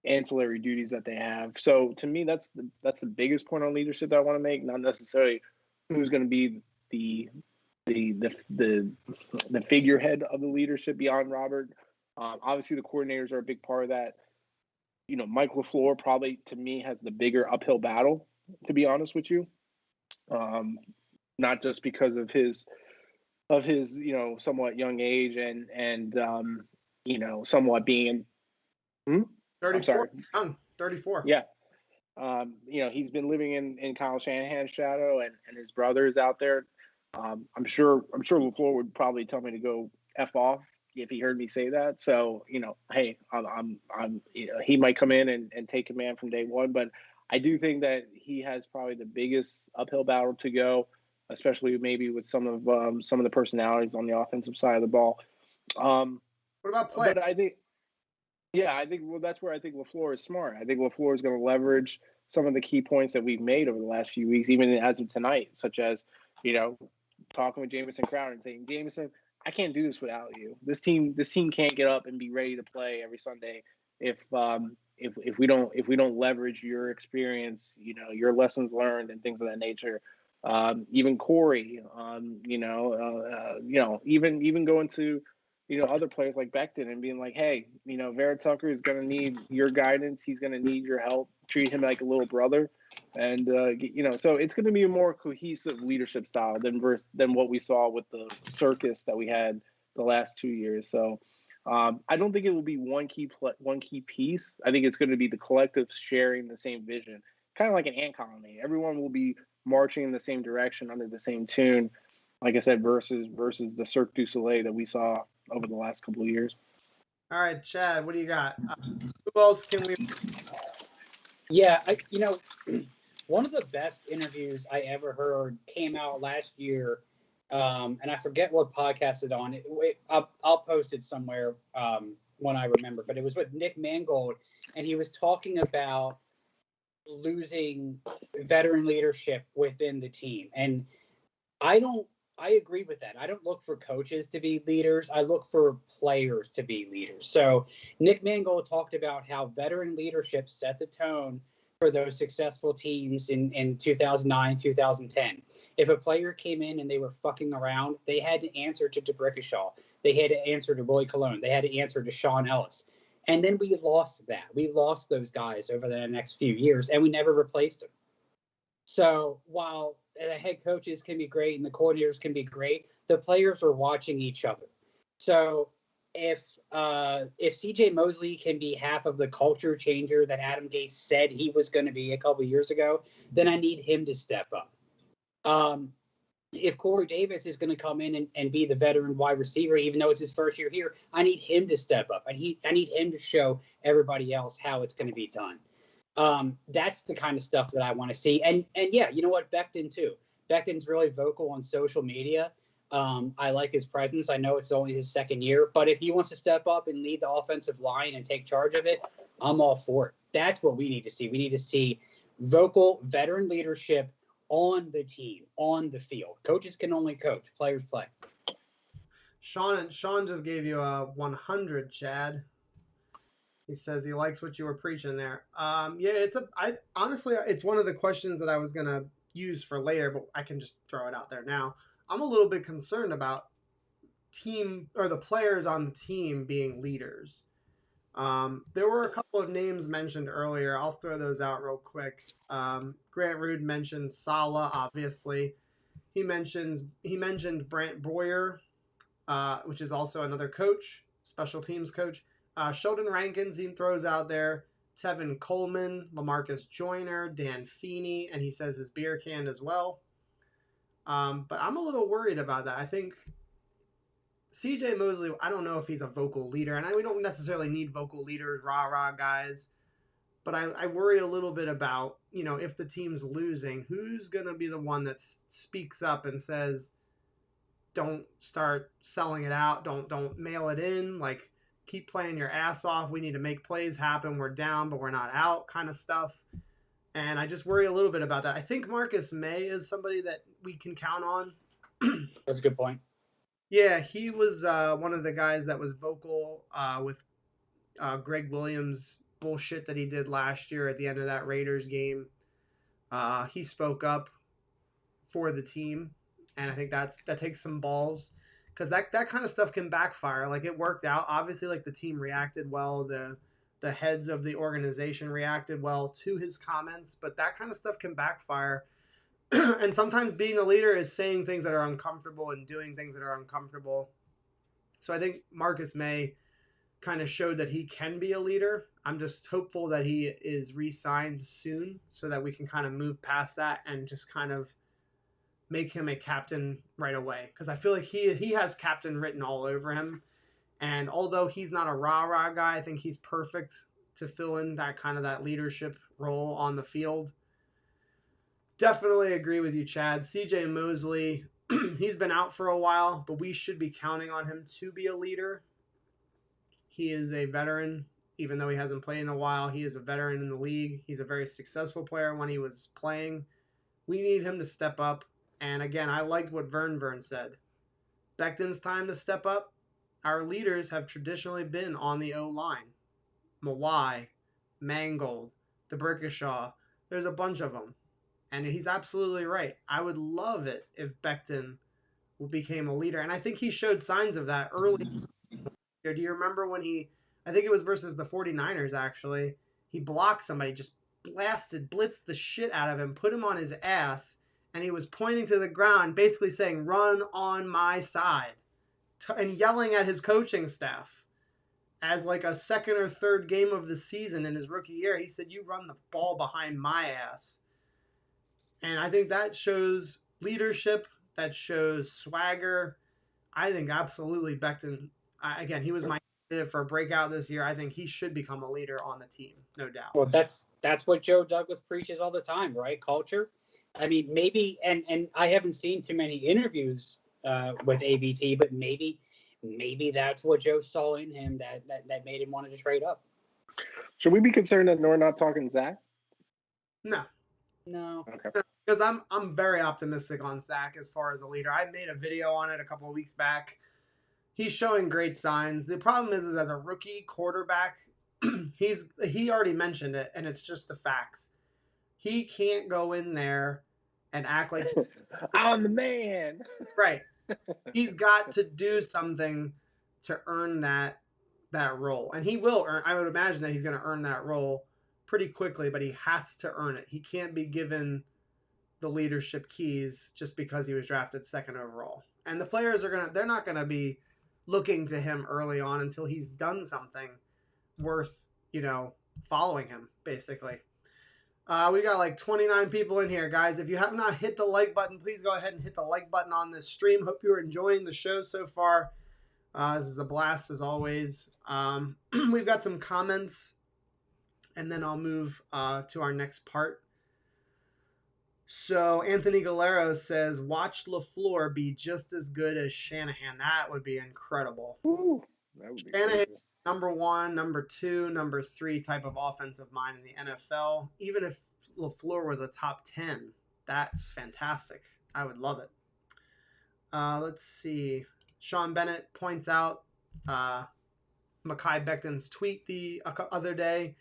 ancillary duties that they have. So to me, that's the biggest point on leadership that I want to make, not necessarily who's going to be the figurehead of the leadership beyond Robert. Obviously, the coordinators are a big part of that. Mike LaFleur probably, to me, has the bigger uphill battle, to be honest with you. Not just because of his somewhat young age and somewhat being 34. 34. Yeah. He's been living in Kyle Shanahan's shadow, and his brother is out there. I'm sure LaFleur would probably tell me to go F off if he heard me say that. So, hey, he might come in and take command from day one, but I do think that he has probably the biggest uphill battle to go, especially maybe with some of the personalities on the offensive side of the ball. What about play? But I think that's where I think LaFleur is smart. I think LaFleur is going to leverage some of the key points that we've made over the last few weeks, even as of tonight, such as, talking with Jamison Crowder and saying, Jamison, I can't do this without you. This team can't get up and be ready to play every Sunday if we don't leverage your experience, your lessons learned and things of that nature. Even Corey, even going to, other players like Becton and being like, hey, Vera-Tucker is going to need your guidance. He's going to need your help. Treat him like a little brother. And, so it's going to be a more cohesive leadership style than what we saw with the circus that we had the last 2 years. So I don't think it will be one key piece. I think it's going to be the collective sharing the same vision, kind of like an ant colony. Everyone will be marching in the same direction under the same tune, like I said, versus the Cirque du Soleil that we saw over the last couple of years. All right, Chad, what do you got? Who else can we? Yeah, one of the best interviews I ever heard came out last year, and I forget what podcast it's on. I'll post it somewhere when I remember, but it was with Nick Mangold, and he was talking about losing veteran leadership within the team. And I agree with that. I don't look for coaches to be leaders. I look for players to be leaders. So Nick Mangold talked about how veteran leadership set the tone for those successful teams in 2009, 2010. If a player came in and they were fucking around, they had to answer to DeBrickashaw. They had to answer to Willie Colon. They had to answer to Sean Ellis. And then we lost that. We lost those guys over the next few years, and we never replaced them. So while the head coaches can be great and the coordinators can be great, the players are watching each other. So if CJ Mosley can be half of the culture changer that Adam Gase said he was going to be a couple years ago, then I need him to step up. if Corey Davis is going to come in and be the veteran wide receiver, even though it's his first year here, I need him to step up. I need him to show everybody else how it's going to be done. That's the kind of stuff that I want to see. And yeah, you know what? Becton too. Becton's really vocal on social media. I like his presence. I know it's only his second year, but if he wants to step up and lead the offensive line and take charge of it, I'm all for it. That's what we need to see. We need to see vocal veteran leadership on the team, on the field. Coaches can only coach. Players play. Sean just gave you a 100, Chad. He says he likes what you were preaching there. Yeah, honestly, it's one of the questions that I was going to use for later, but I can just throw it out there now. I'm a little bit concerned about the players on the team being leaders. There were a couple of names mentioned earlier. I'll throw those out real quick. Grant Rood mentioned Saleh, obviously. He mentioned Brant Boyer, which is also another coach, special teams coach. Sheldon Rankins, he throws out there. Tevin Coleman, Lamarcus Joyner, Dan Feeney, and he says his beer can as well. But I'm a little worried about that. I think CJ Mosley, I don't know if he's a vocal leader, and we don't necessarily need vocal leaders, rah-rah guys, but I worry a little bit about, if the team's losing, who's going to be the one that speaks up and says, don't start selling it out, don't mail it in, like, keep playing your ass off, we need to make plays happen, we're down, but we're not out kind of stuff. And I just worry a little bit about that. I think Marcus May is somebody that we can count on. That's a good point. Yeah, he was one of the guys that was vocal with Greg Williams' bullshit that he did last year at the end of that Raiders game. He spoke up for the team, and I think that takes some balls, because that kind of stuff can backfire. Like, it worked out. Obviously, like, the team reacted well. The heads of the organization reacted well to his comments, but that kind of stuff can backfire. And sometimes being a leader is saying things that are uncomfortable and doing things that are uncomfortable. So I think Marcus May kind of showed that he can be a leader. I'm just hopeful that he is re-signed soon so that we can kind of move past that and just kind of make him a captain right away. Because I feel like he has captain written all over him. And although he's not a rah-rah guy, I think he's perfect to fill in that leadership role on the field. Definitely agree with you, Chad. CJ Mosley, he's been out for a while, but we should be counting on him to be a leader. He is a veteran, even though he hasn't played in a while. He is a veteran in the league. He's a very successful player when he was playing. We need him to step up. And again, I liked what Vern said. Becton's time to step up. Our leaders have traditionally been on the O-line. Mawai, Mangold, DeBerkeshaw. There's a bunch of them. And he's absolutely right. I would love it if Becton became a leader. And I think he showed signs of that early. Do you remember when I think it was versus the 49ers, actually. He blocked somebody, just blitzed the shit out of him, put him on his ass, and he was pointing to the ground, basically saying, "Run on my side," and yelling at his coaching staff. As like a second or third game of the season in his rookie year, he said, "You run the ball behind my ass." And I think that shows leadership, that shows swagger. I think absolutely Becton, again, he was my candidate for a breakout this year. I think he should become a leader on the team, no doubt. Well, that's what Joe Douglas preaches all the time, right? Culture. I mean, maybe, and I haven't seen too many interviews with ABT, but maybe that's what Joe saw in him that made him want to just trade up. Should we be concerned that we're not talking Zach? No. Okay. Because I'm very optimistic on Zach as far as a leader. I made a video on it a couple of weeks back. He's showing great signs. The problem is as a rookie quarterback, he already mentioned it, and it's just the facts. He can't go in there and act like I'm the man. Right. He's got to do something to earn that role. And he will earn. I would imagine that he's going to earn that role pretty quickly, but he has to earn it. He can't be given the leadership keys just because he was drafted second overall. And the players they're not going to be looking to him early on until he's done something worth, following him, basically. We got like 29 people in here, guys. If you have not hit the like button, please go ahead and hit the like button on this stream. Hope you're enjoying the show so far. This is a blast as always. We've got some comments, and then I'll move to our next part. So Anthony Galero says, watch LaFleur be just as good as Shanahan. That would be incredible. Ooh, that would be Shanahan, crazy. number 1, number 2, number 3 type of offensive mind in the NFL. Even if LaFleur was a top 10, that's fantastic. I would love it. Let's see. Sean Bennett points out Mekhi Becton's tweet the other day.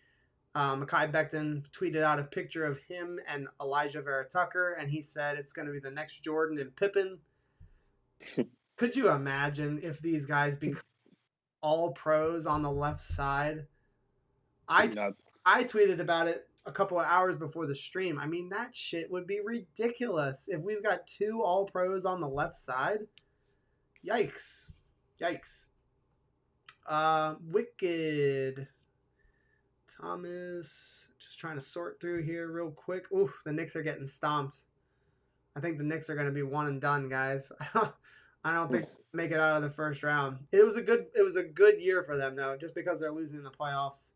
Mekhi Becton tweeted out a picture of him and Elijah Vera-Tucker, and he said it's going to be the next Jordan and Pippen. Could you imagine if these guys become all pros on the left side? I tweeted about it a couple of hours before the stream. I mean, that shit would be ridiculous if we've got 2 all pros on the left side. Yikes. Wicked Thomas, just trying to sort through here real quick. Ooh, the Knicks are getting stomped. I think the Knicks are going to be one and done, guys. I don't think they'll make it out of the first round. It was a good year for them though, just because they're losing in the playoffs.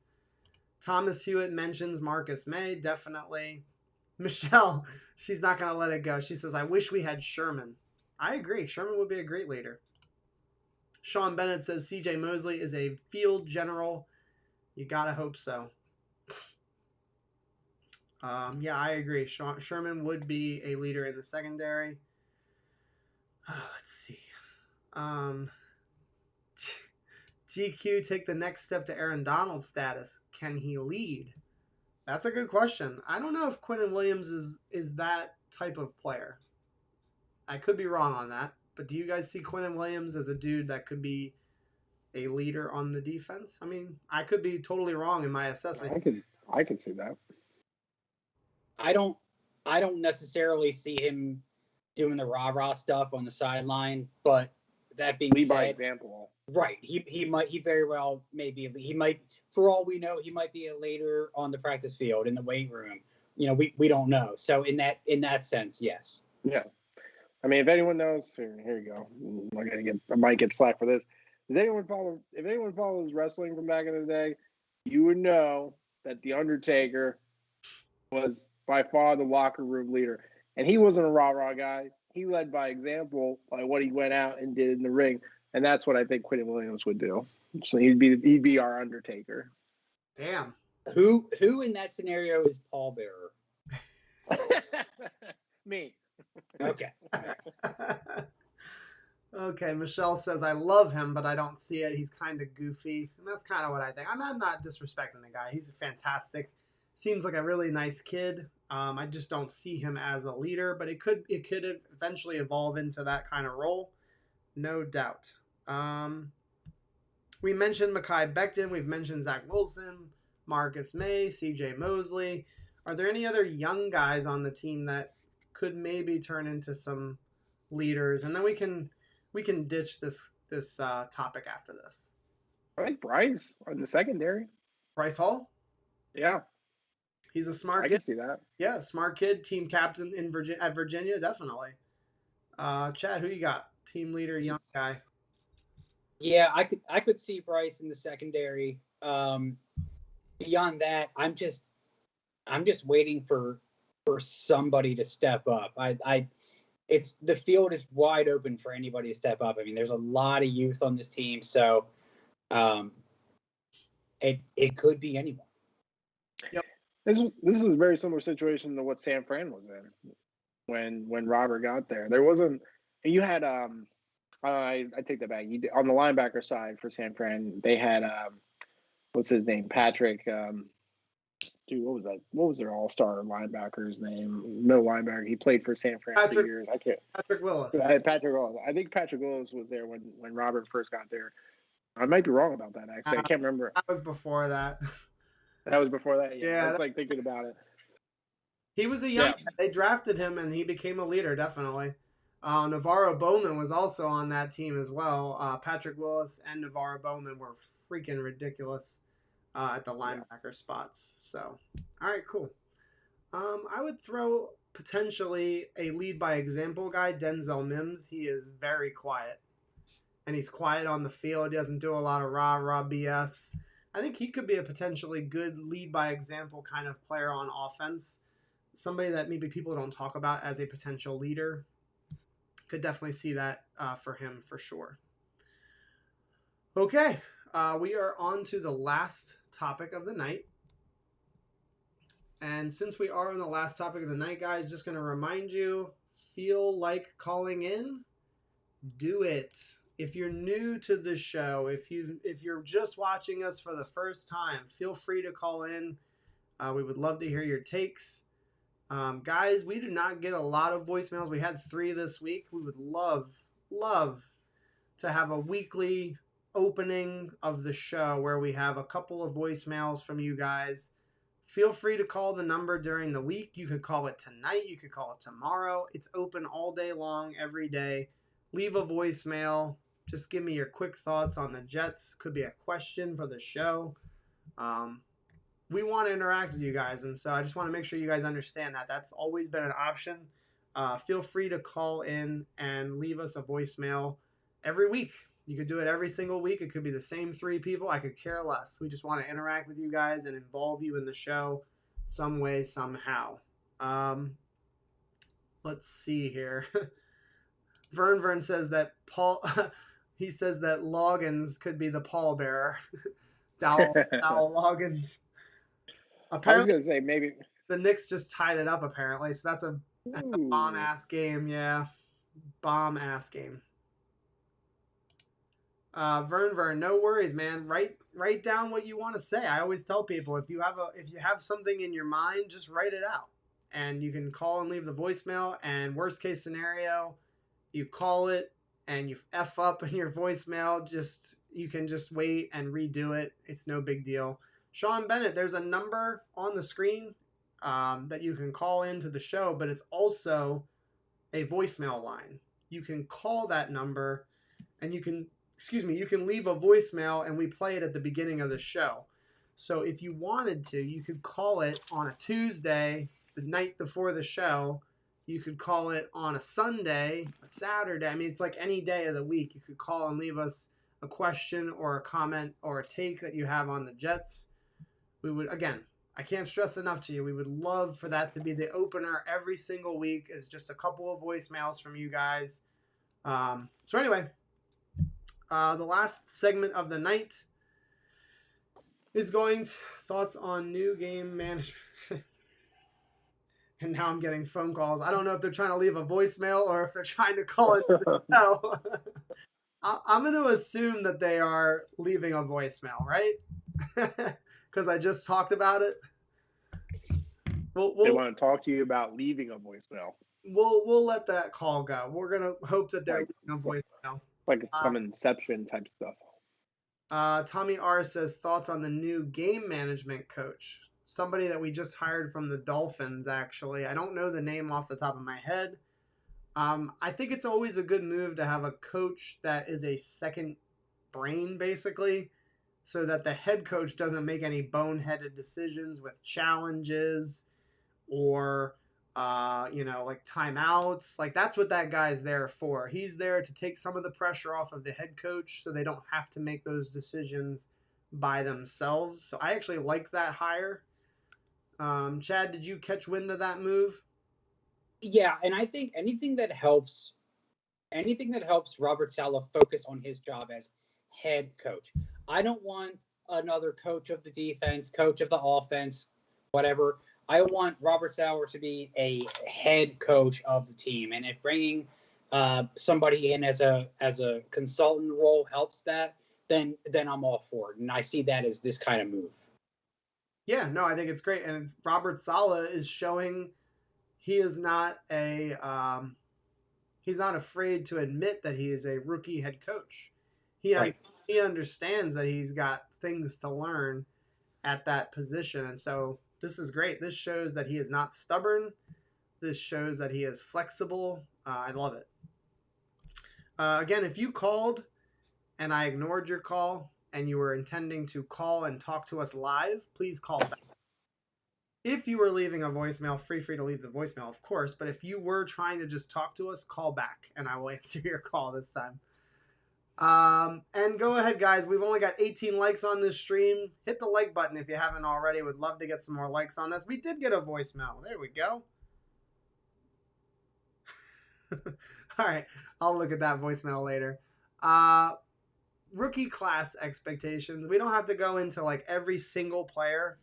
Thomas Hewitt mentions Marcus May, definitely. Michelle, she's not going to let it go. She says, I wish we had Sherman. I agree. Sherman would be a great leader. Sean Bennett says CJ Mosley is a field general. You got to hope so. Yeah, I agree. Sherman would be a leader in the secondary. Let's see. GQ, take the next step to Aaron Donald's status. Can he lead? That's a good question. I don't know if Quinnen Williams is that type of player. I could be wrong on that. But do you guys see Quinnen Williams as a dude that could be a leader on the defense? I mean, I could be totally wrong in my assessment. I could see that. I don't necessarily see him doing the rah-rah stuff on the sideline, but that being lead said, by example. Right. He very well maybe he might, for all we know, he might be a leader on the practice field in the weight room. You know, we don't know. So in that sense, yes. Yeah. I mean, if anyone knows, here you go. I might get slack for this. If anyone follows wrestling from back in the day, you would know that The Undertaker was by far the locker room leader. And he wasn't a rah-rah guy. He led by example by what he went out and did in the ring. And that's what I think Quinnen Williams would do. So he'd be our Undertaker. Damn. Who in that scenario is Paul Bearer? Me. Okay. Okay, Michelle says, I love him, but I don't see it. He's kind of goofy. And that's kind of what I think. I'm not disrespecting the guy. He's fantastic. Seems like a really nice kid. I just don't see him as a leader, but it could eventually evolve into that kind of role. No doubt. We mentioned Mekhi Becton. We've mentioned Zach Wilson, Marcus May, CJ Mosley. Are there any other young guys on the team that could maybe turn into some leaders? And then we can ditch this topic after this. I think Bryce on the secondary. Bryce Hall? Yeah. He's a smart kid. I can see that. Yeah, smart kid, team captain at Virginia, definitely. Chad, who you got? Team leader, young guy. Yeah, I could see Bryce in the secondary. Beyond that, I'm just waiting for somebody to step up. It's the field is wide open for anybody to step up. I mean, there's a lot of youth on this team, so it could be anyone. Yep. This is a very similar situation to what San Fran was in when Robert got there. There wasn't. You had I take that back. On the linebacker side for San Fran, they had what's his name? Patrick. Dude, what was that? What was their all-star linebacker's name? Middle linebacker. He played for San Fran for years. I can't. Patrick Willis. Patrick Willis. I think Patrick Willis was there when Robert first got there. I might be wrong about that, actually. I can't remember. That was before that. That was before that? Yeah. I was thinking about it. He was a young guy. They drafted him, and he became a leader, definitely. Navarro Bowman was also on that team as well. Patrick Willis and Navarro Bowman were freaking ridiculous at the linebacker spots. So, all right, cool. I would throw potentially a lead by example guy, Denzel Mims. He is very quiet. And he's quiet on the field. He doesn't do a lot of rah-rah BS. I think he could be a potentially good lead by example kind of player on offense. Somebody that maybe people don't talk about as a potential leader. Could definitely see that for him for sure. Okay, we are on to the last topic of the night. And since we are on the last topic of the night, guys, just going to remind you, feel like calling in, do it. If you're new to the show, if you're just watching us for the first time, feel free to call in. We would love to hear your takes. Guys, we do not get a lot of voicemails. We had 3 this week. We would love to have a weekly opening of the show where we have a couple of voicemails from you guys. Feel free to call the number during the week. You could call it tonight. You could call it tomorrow. It's open all day long, every day. Leave a voicemail. Just give me your quick thoughts on the Jets. Could be a question for the show. We want to interact with you guys, and so I just want to make sure you guys understand that. That's always been an option. Feel free to call in and leave us a voicemail every week. You could do it every single week. It could be the same 3 people. I could care less. We just want to interact with you guys and involve you in the show some way, somehow. Let's see here. Vern says that he says that Loggins could be the pallbearer. Dowell Loggins. Apparently, I was going to say maybe. The Knicks just tied it up, apparently. So that's a bomb-ass game, yeah. Bomb-ass game. Vern, no worries, man. Write down what you want to say. I always tell people if you have something in your mind, just write it out. And you can call and leave the voicemail. And worst case scenario, you call it and you F up in your voicemail. You can just wait and redo it. It's no big deal. Sean Bennett, there's a number on the screen that you can call into the show, but it's also a voicemail line. You can call that number and you can leave a voicemail and we play it at the beginning of the show. So if you wanted to, you could call it on a Tuesday, the night before the show. You could call it on a Sunday, a Saturday. I mean, it's like any day of the week. You could call and leave us a question or a comment or a take that you have on the Jets. We would, again, I can't stress enough to you, we would love for that to be the opener every single week, is just a couple of voicemails from you guys. So anyway, the last segment of the night is thoughts on new game management. And now I'm getting phone calls. I don't know if they're trying to leave a voicemail or if they're trying to call it. No. I'm going to assume that they are leaving a voicemail, right? Because I just talked about it. They want to talk to you about leaving a voicemail. We'll let that call go. We're going to hope that they're leaving a voicemail. Like some Inception type stuff. Tommy R says, thoughts on the new game management coach. Somebody that we just hired from the Dolphins, actually. I don't know the name off the top of my head. I think it's always a good move to have a coach that is a second brain, basically, so that the head coach doesn't make any boneheaded decisions with challenges or, like timeouts. Like, that's what that guy's there for. He's there to take some of the pressure off of the head coach so they don't have to make those decisions by themselves. So I actually like that hire. Chad, did you catch wind of that move? Yeah, and I think anything that helps Robert Saleh focus on his job as head coach. I don't want another coach of the defense, coach of the offense, whatever. I want Robert Saleh to be a head coach of the team, and if bringing somebody in as a consultant role helps that, then I'm all for it, and I see that as this kind of move. Yeah, no, I think it's great, and Robert Saleh is showing he is not he's not afraid to admit that he is a rookie head coach. He understands that he's got things to learn at that position, and so this is great. This shows that he is not stubborn. This shows that he is flexible. I love it. Again, if you called and I ignored your call and you were intending to call and talk to us live, please call back. If you were leaving a voicemail, free to leave the voicemail, of course. But if you were trying to just talk to us, call back, and I will answer your call this time. And go ahead, guys. We've only got 18 likes on this stream. Hit the like button if you haven't already. Would love to get some more likes on this. We did get a voicemail. There we go. All right. I'll look at that voicemail later. Rookie class expectations. We don't have to go into like every single player.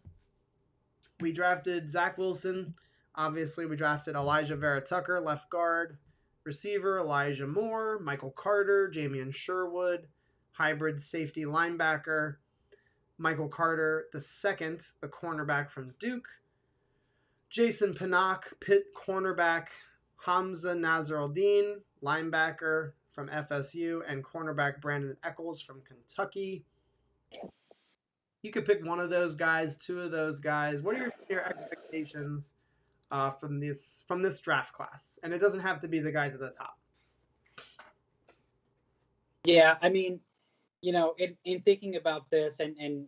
We drafted Zach Wilson. Obviously, we drafted Elijah Vera-Tucker, left guard. Receiver, Elijah Moore. Michael Carter, Jamian Sherwood. Hybrid safety linebacker. Michael Carter II, the cornerback from Duke. Jason Pinnock, Pitt cornerback. Hamza Nasr-Al-Din, linebacker from FSU. And cornerback Brandon Eccles from Kentucky. You could pick one of those guys, two of those guys. What are your expectations from this draft class? And it doesn't have to be the guys at the top. Yeah, I mean, in thinking about this, and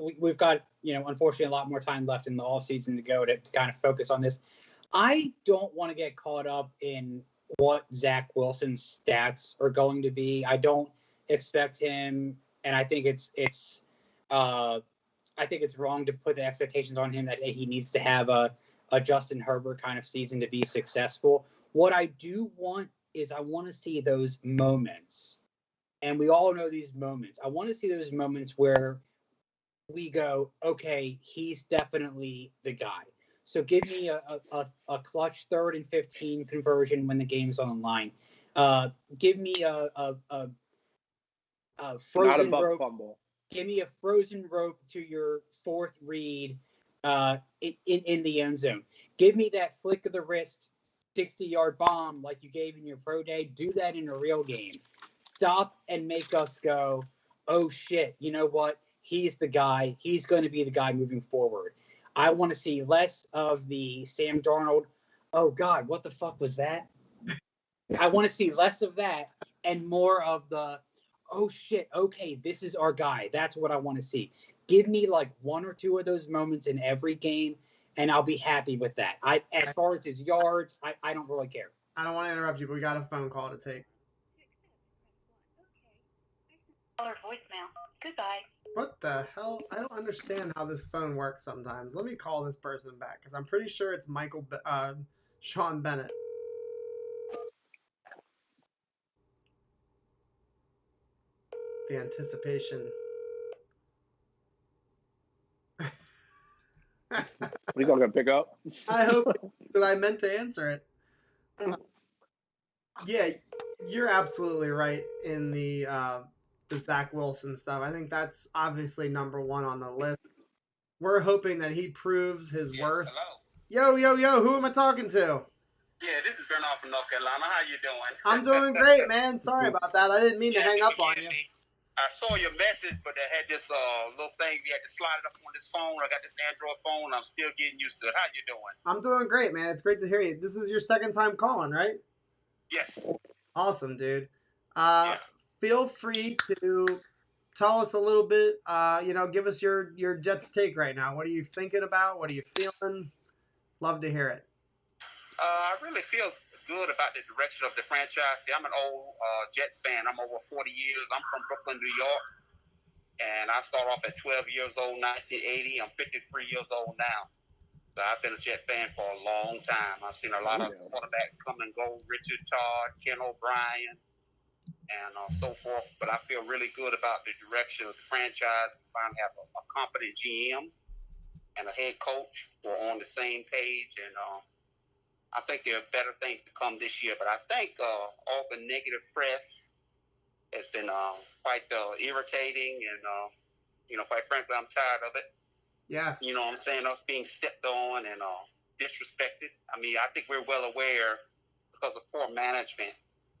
we've got, unfortunately a lot more time left in the offseason to go to kind of focus on this. I don't want to get caught up in what Zach Wilson's stats are going to be. I don't expect him, and I think it's wrong to put the expectations on him that he needs to have a Justin Herbert kind of season to be successful. What I do want is I want to see those moments, and we all know these moments. I want to see those moments where we go, okay, he's definitely the guy. So give me a clutch 3rd and 15 conversion when the game's on the line. Give me a frozen rope fumble. Give me a frozen rope to your 4th read in the end zone. Give me that flick of the wrist 60-yard bomb like you gave in your pro day. Do that in a real game. Stop and make us go, oh shit, you know what? He's the guy. He's going to be the guy moving forward. I want to see less of the Sam Darnold, oh God, what the fuck was that? I want to see less of that and more of the, oh shit, okay, this is our guy. That's what I want to see. Give me like 1 or 2 of those moments in every game, and I'll be happy with that. As far as his yards, I don't really care. I don't want to interrupt you, but we got a phone call to take. Voicemail. Goodbye. What the hell? I don't understand how this phone works sometimes. Let me call this person back because I'm pretty sure it's Sean Bennett. The anticipation. He's not gonna pick up. I hope, because I meant to answer it. Yeah, you're absolutely right in the Zach Wilson stuff. I think that's obviously number 1 on the list. We're hoping that he proves his worth. Hello. Yo, who am I talking to? Yeah, this is Bernard from North Carolina. How you doing? I'm doing great, man. Sorry about that. I didn't mean to hang up on you. I saw your message, but they had this little thing. We had to slide it up on this phone. I got this Android phone. I'm still getting used to it. How you doing? I'm doing great, man. It's great to hear you. This is your 2nd time calling, right? Yes. Awesome, dude. Feel free to tell us a little bit, give us your Jets take right now. What are you thinking about? What are you feeling? Love to hear it. I really feel good about the direction of the franchise. See, I'm an old Jets fan. I'm over 40 years. I'm from Brooklyn, New York. And I started off at 12 years old, 1980. I'm 53 years old now. So I've been a Jet fan for a long time. I've seen a lot of quarterbacks come and go. Richard Todd, Ken O'Brien, and so forth. But I feel really good about the direction of the franchise. We finally have a competent GM and a head coach who are on the same page. And I think there are better things to come this year. But I think all the negative press has been quite irritating. And, quite frankly, I'm tired of it. Yes. You know what I'm saying? Us being stepped on and disrespected. I mean, I think we're well aware because of poor management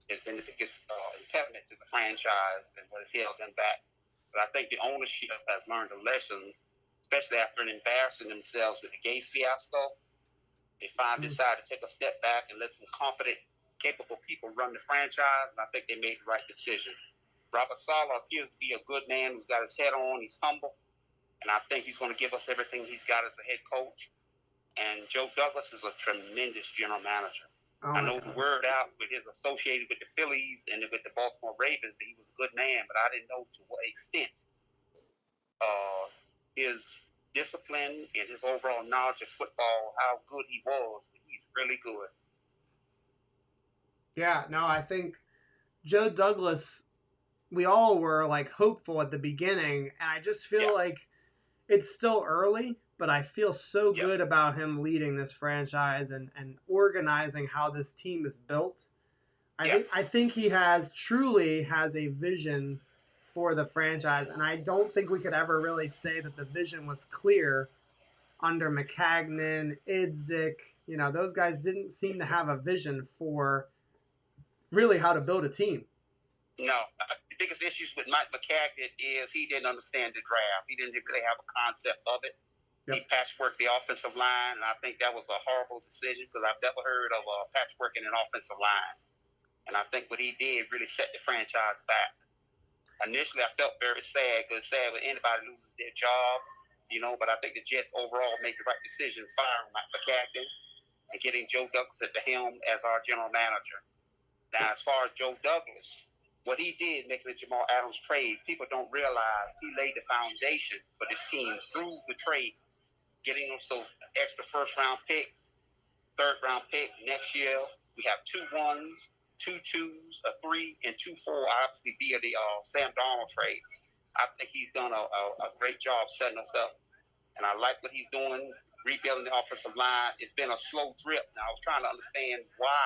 has been the biggest impediment to the franchise and what has held them back. But I think the ownership has learned a lesson, especially after embarrassing themselves with the Gase fiasco. They finally decided to take a step back and let some competent, capable people run the franchise, and I think they made the right decision. Robert Saleh appears to be a good man who's got his head on. He's humble. and I think he's going to give us everything he's got as a head coach. And Joe Douglas is a tremendous general manager. I know the word out with his associated with the Phillies and with the Baltimore Ravens that he was a good man, but I didn't know to what extent his discipline and his overall knowledge of football, how good he was. He's really good. Yeah, no, I think Joe Douglas, we all were like hopeful at the beginning, and I just feel like it's still early, but I feel so good about him leading this franchise and organizing how this team is built. I think he truly has a vision for the franchise, and I don't think we could ever really say that the vision was clear under McCagnon, Idzik. You know, those guys didn't seem to have a vision for really how to build a team. No, the biggest issues with Mike McCagnon is he didn't understand the draft. He didn't really have a concept of it. He patchworked the offensive line, and I think that was a horrible decision because I've never heard of patchworking an offensive line. And I think what he did really set the franchise back. Initially, I felt very sad because it's sad when anybody loses their job, you know, but I think the Jets overall made the right decision firing Mike McCagnon and getting Joe Douglas at the helm as our general manager. Now, as far as Joe Douglas, what he did making the Jamal Adams trade, people don't realize he laid the foundation for this team through the trade, getting us those extra first-round picks, third-round pick next year. We have 2 1s, 2 2s, a 3, and 2 4, obviously via the Sam Darnold trade. I think he's done a great job setting us up, and I like what he's doing, rebuilding the offensive line. It's been a slow drip. Now, I was trying to understand why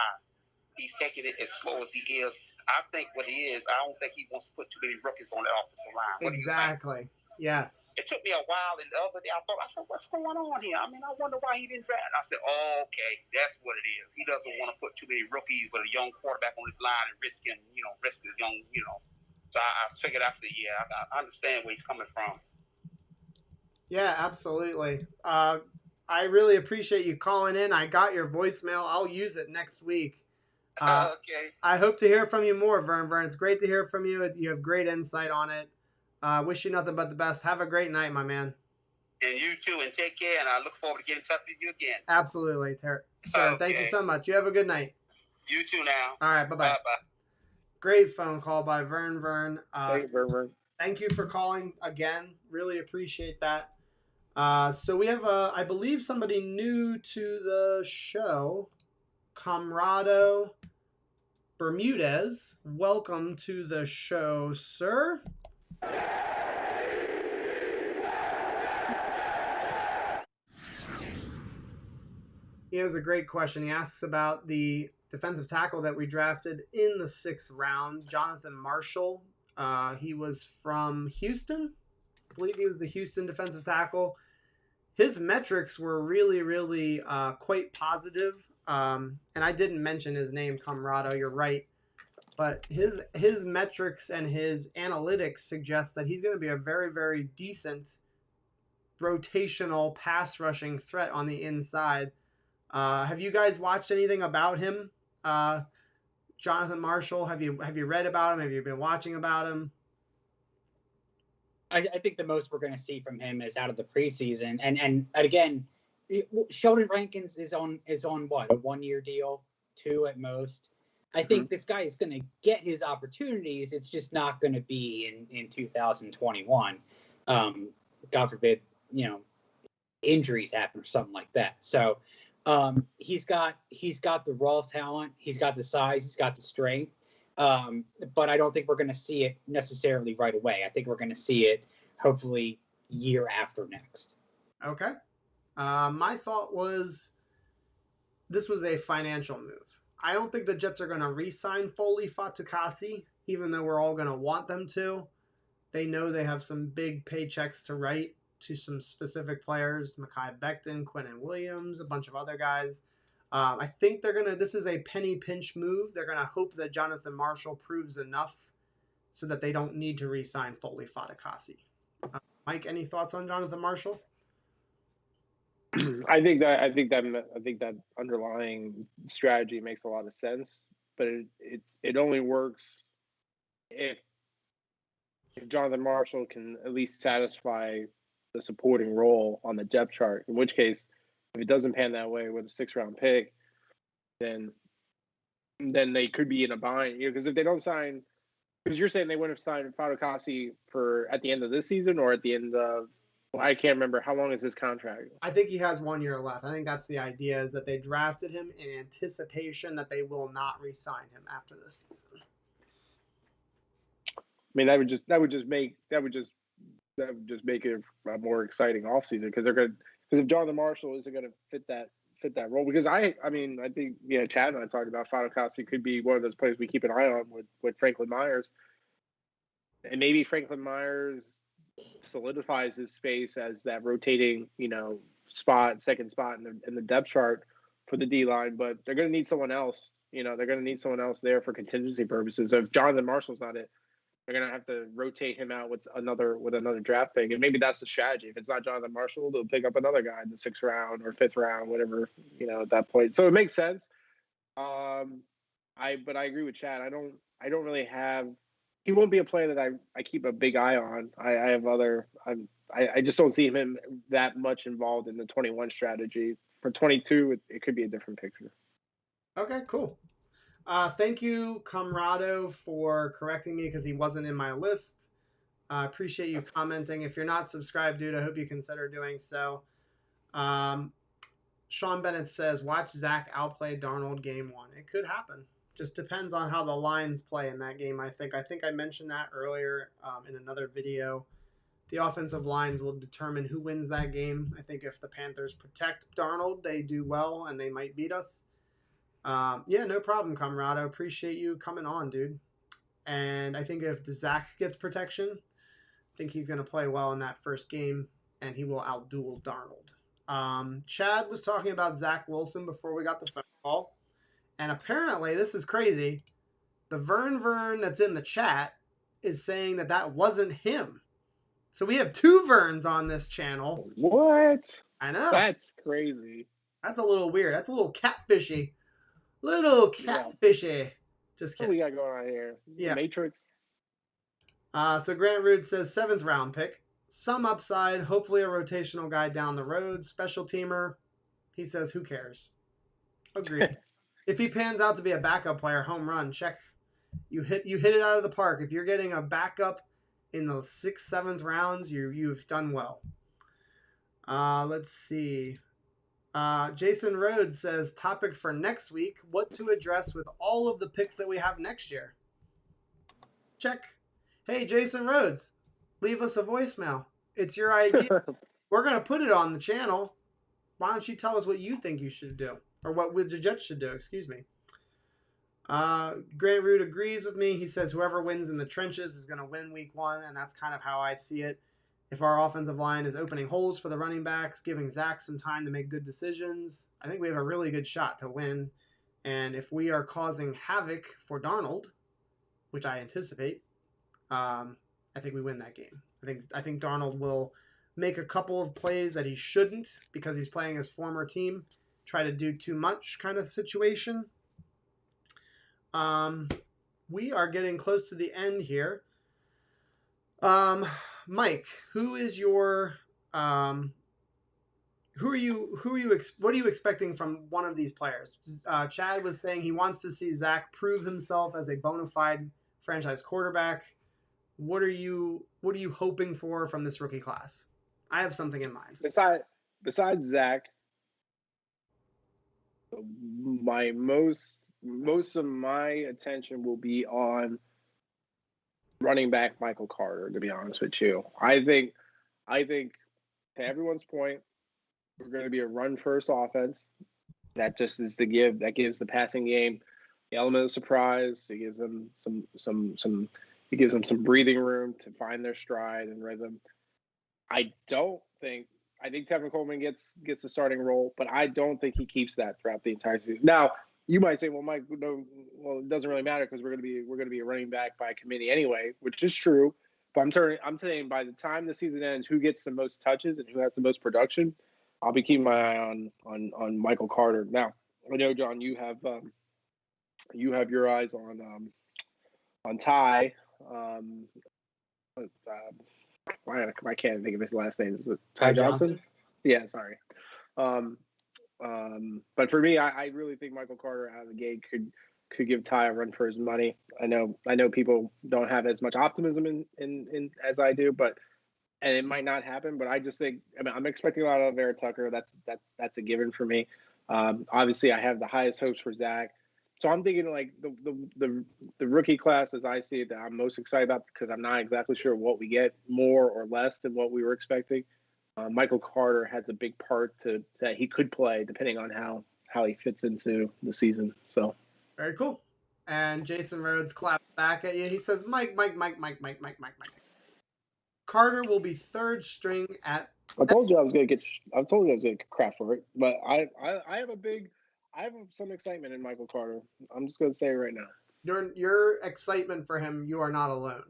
he's taking it as slow as he is. I think what he is, I don't think he wants to put too many rookies on the offensive line. What exactly. Yes. It took me a while, and the other day I said, what's going on here? I mean, I wonder why he didn't draft. And I said, oh, okay, that's what it is. He doesn't want to put too many rookies with a young quarterback on his line and risk his young, So I figured, I said, yeah, I understand where he's coming from. Yeah, absolutely. I really appreciate you calling in. I got your voicemail. I'll use it next week. Okay. I hope to hear from you more, Vern. It's great to hear from you. You have great insight on it. Wish you nothing but the best. Have a great night, my man. And you too, and take care, and I look forward to getting in touch with you again. Absolutely, sir. Okay. Thank you so much. You have a good night. You too now. All right, bye-bye. Bye-bye. Great phone call by Vern. Thank you, Vern. Thank you for calling again. Really appreciate that. So we have, I believe, somebody new to the show, Comrado Bermudez. Welcome to the show, sir. He has a great question. He asks about the defensive tackle that we drafted in the 6th round, Jonathan Marshall. He was from Houston. I believe he was the Houston defensive tackle. His metrics were really, really quite positive. And I didn't mention his name, Comrado. You're right. But his metrics and his analytics suggest that he's going to be a very, very decent rotational pass rushing threat on the inside. Have you guys watched anything about him, Jonathan Marshall? Have you read about him? Have you been watching about him? I think the most we're going to see from him is out of the preseason, and again, Sheldon Rankins is on what, a 1-year deal, 2 at most. I think this guy is going to get his opportunities. It's just not going to be in 2021. God forbid, injuries happen or something like that. So he's got the raw talent, he's got the size, he's got the strength. But I don't think we're going to see it necessarily right away. I think we're going to see it hopefully year after next. Okay. My thought was this was a financial move. I don't think the Jets are going to re-sign Foley Fatukasi, even though we're all going to want them to. They know they have some big paychecks to write to some specific players, Mekhi Becton, Quinnen Williams, a bunch of other guys. I think this is a penny pinch move. They're going to hope that Jonathan Marshall proves enough so that they don't need to re-sign Foley Fatukasi. Mike, any thoughts on Jonathan Marshall? I think that underlying strategy makes a lot of sense, but it only works if Jonathan Marshall can at least satisfy supporting role on the depth chart. In which case, if it doesn't pan that way with a 6th-round pick, then they could be in a bind. Because if they don't sign, because you're saying they wouldn't have signed Fatukasi for at the end of this season or at the end of, well, I can't remember. How long is his contract? I think he has 1 year left. I think that's the idea, is that they drafted him in anticipation that they will not re-sign him after this season. I mean, that would just make it a more exciting offseason, because if Jonathan Marshall isn't going to fit that role, because I think Chad and I talked about Fatukasi could be one of those players we keep an eye on with Franklin-Meyers, and maybe Franklin-Meyers solidifies his space as that rotating second spot in the depth chart for the D line, but they're going to need someone else. They're going to need someone else there for contingency purposes. So if Jonathan Marshall's not it, they're going to have to rotate him out with another draft pick. And maybe that's the strategy. If it's not Jonathan Marshall, they'll pick up another guy in the 6th round or 5th round, whatever, at that point. So it makes sense. But I agree with Chad. I don't really have, he won't be a player that I keep a big eye on. I just don't see him that much involved in the 21 strategy. For 22, it could be a different picture. Okay, cool. Thank you, Comrado, for correcting me because he wasn't in my list. I appreciate you commenting. If you're not subscribed, dude, I hope you consider doing so. Sean Bennett says, watch Zach outplay Darnold game 1. It could happen. Just depends on how the Lions play in that game, I think. I think I mentioned that earlier in another video. The offensive lines will determine who wins that game. I think if the Panthers protect Darnold, they do well, and they might beat us. Yeah, no problem, Comrade. I appreciate you coming on, dude. And I think if Zach gets protection, I think he's going to play well in that first game, and he will outduel Darnold. Chad was talking about Zach Wilson before we got the phone call. And apparently, this is crazy, the Vern that's in the chat is saying that wasn't him. So we have 2 Verns on this channel. What? I know. That's crazy. That's a little weird. That's a little catfishy. Little catfishy. Just kidding. What we got going on here? Yeah. Matrix. So Grant Rude says 7th round pick. Some upside. Hopefully a rotational guy down the road. Special teamer. He says, who cares? Agreed. If he pans out to be a backup player, home run, check. You hit it out of the park. If you're getting a backup in the 6th, 7th rounds, you've done well. Let's see. Jason Rhodes says, topic for next week, what to address with all of the picks that we have next year. Check. Hey, Jason Rhodes, leave us a voicemail. It's your idea. We're going to put it on the channel. Why don't you tell us what you think you should do? Or what the Jets should do, excuse me. Grant Root agrees with me. He says whoever wins in the trenches is going to win week 1, and that's kind of how I see it. If our offensive line is opening holes for the running backs, giving Zach some time to make good decisions, I think we have a really good shot to win. And if we are causing havoc for Darnold, which I anticipate, I think we win that game. I think Darnold will make a couple of plays that he shouldn't because he's playing his former team. Try to do too much kind of situation. We are getting close to the end here. Mike, who is your what are you expecting from one of these players? Chad was saying he wants to see Zach prove himself as a bona fide franchise quarterback. What are you hoping for from this rookie class? I have something in mind. Besides Zach, my most of my attention will be on running back Michael Carter, to be honest with you. I think to everyone's point, we're going to be a run first offense. That just is the give. That gives the passing game the element of surprise. It gives them some breathing room to find their stride and rhythm. I think Tevin Coleman gets the starting role, but I don't think he keeps that throughout the entire season. Now, you might say, well, Mike, no, well, it doesn't really matter because we're going to be a running back by committee anyway, which is true. But I'm saying by the time the season ends, who gets the most touches and who has the most production, I'll be keeping my eye on Michael Carter. Now, I know, John, you have your eyes on Ty. I can't think of his last name. Is it Ty Johnson? Yeah, sorry. But for me, I really think Michael Carter out of the gate could give Ty a run for his money. I know people don't have as much optimism in as I do, and it might not happen. But I just think, I mean, I'm expecting a lot of Vera-Tucker. That's a given for me. Obviously, I have the highest hopes for Zach. So I'm thinking like the rookie class as I see it that I'm most excited about, because I'm not exactly sure what we get, more or less than what we were expecting. Michael Carter has a big part that he could play depending on how he fits into the season. So very cool. And Jason Rhodes claps back at you. He says, Mike. Carter will be third string at. I told you I was gonna get crap for it, but I have some excitement in Michael Carter. I'm just gonna say it right now. Your excitement for him, you are not alone.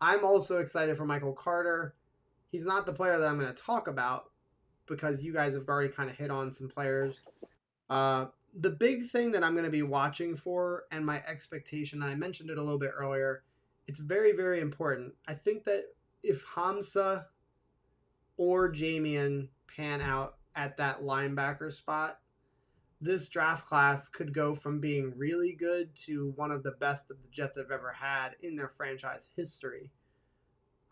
I'm also excited for Michael Carter. He's not the player that I'm going to talk about because you guys have already kind of hit on some players. The big thing that I'm going to be watching for, and my expectation, and I mentioned it a little bit earlier, it's very, very important. I think that if Hamza or Jamian pan out at that linebacker spot, this draft class could go from being really good to one of the best that the Jets have ever had in their franchise history.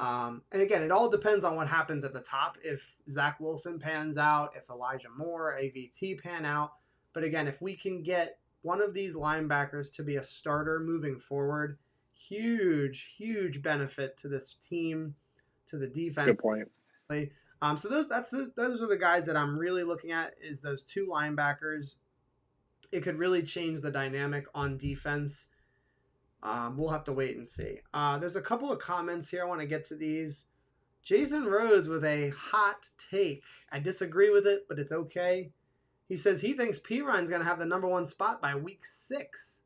And again, it all depends on what happens at the top. If Zach Wilson pans out, if Elijah Moore, AVT pan out. But again, if we can get one of these linebackers to be a starter moving forward, huge, huge benefit to this team, to the defense. Good point. So those are the guys that I'm really looking at, is those two linebackers. It could really change the dynamic on defense. We'll have to wait and see. There's a couple of comments here. I want to get to these. Jason Rhodes with a hot take. I disagree with it, but it's okay. He says he thinks Perine's going to have the number 1 spot by week 6.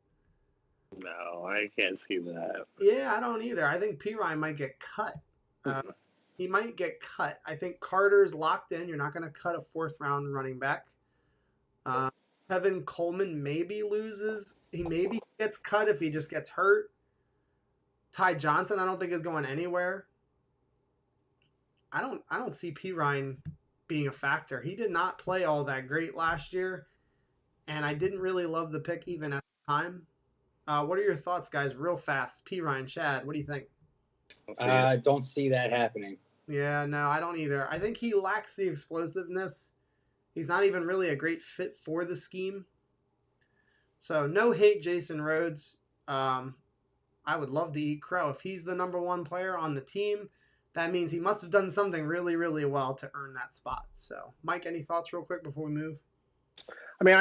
No, I can't see that. Yeah, I don't either. I think Perine might get cut. He might get cut. I think Carter's locked in. You're not going to cut a 4th-round running back. Kevin Coleman maybe loses. He maybe gets cut if he just gets hurt. Ty Johnson, I don't think is going anywhere. I don't see Perine being a factor. He did not play all that great last year, and I didn't really love the pick even at the time. What are your thoughts, guys? Real fast. Perine, Chad, what do you think? I don't see that happening. Yeah, no, I don't either. I think he lacks the explosiveness. He's not even really a great fit for the scheme. So no hate, Jason Rhodes. I would love to eat crow. If he's the number 1 player on the team, that means he must have done something really, really well to earn that spot. So, Mike, any thoughts real quick before we move? I mean,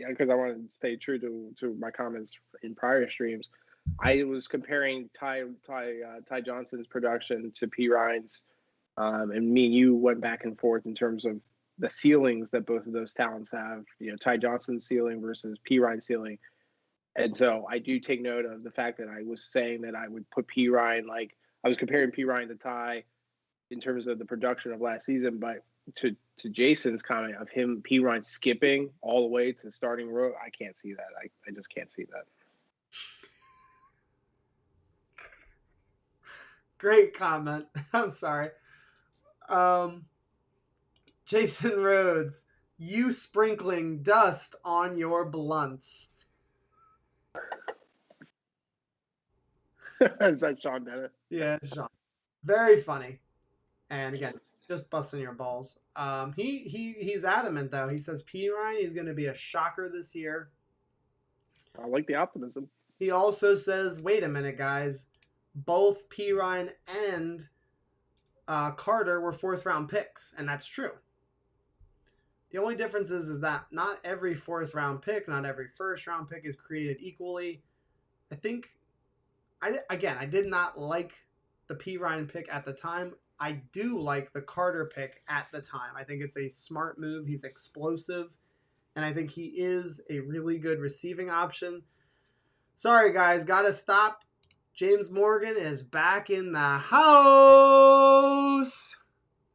because I want to stay true to my comments in prior streams. I was comparing Ty Johnson's production to Perine's. And me and you went back and forth in terms of the ceilings that both of those talents have. Ty Johnson's ceiling versus Perine's ceiling. And so I do take note of the fact that I was saying that I would put Perine, like I was comparing Perine to Ty in terms of the production of last season, but to Jason's comment of him, Perine skipping all the way to starting row, I can't see that. I just can't see that. Great comment. I'm sorry. Jason Rhodes, you sprinkling dust on your blunts. Is that Sean Bennett? Yeah, it's Sean. Very funny. And again, just busting your balls. He's adamant though. He says Perine is going to be a shocker this year. I like the optimism. He also says, wait a minute, guys. Both Perine and Carter were 4th-round picks, and that's true. The only difference is that not every 4th-round pick, not every 1st-round pick is created equally. I think, I did not like the Perine pick at the time. I do like the Carter pick at the time. I think it's a smart move. He's explosive, and I think he is a really good receiving option. Sorry, guys, got to stop. James Morgan is back in the house.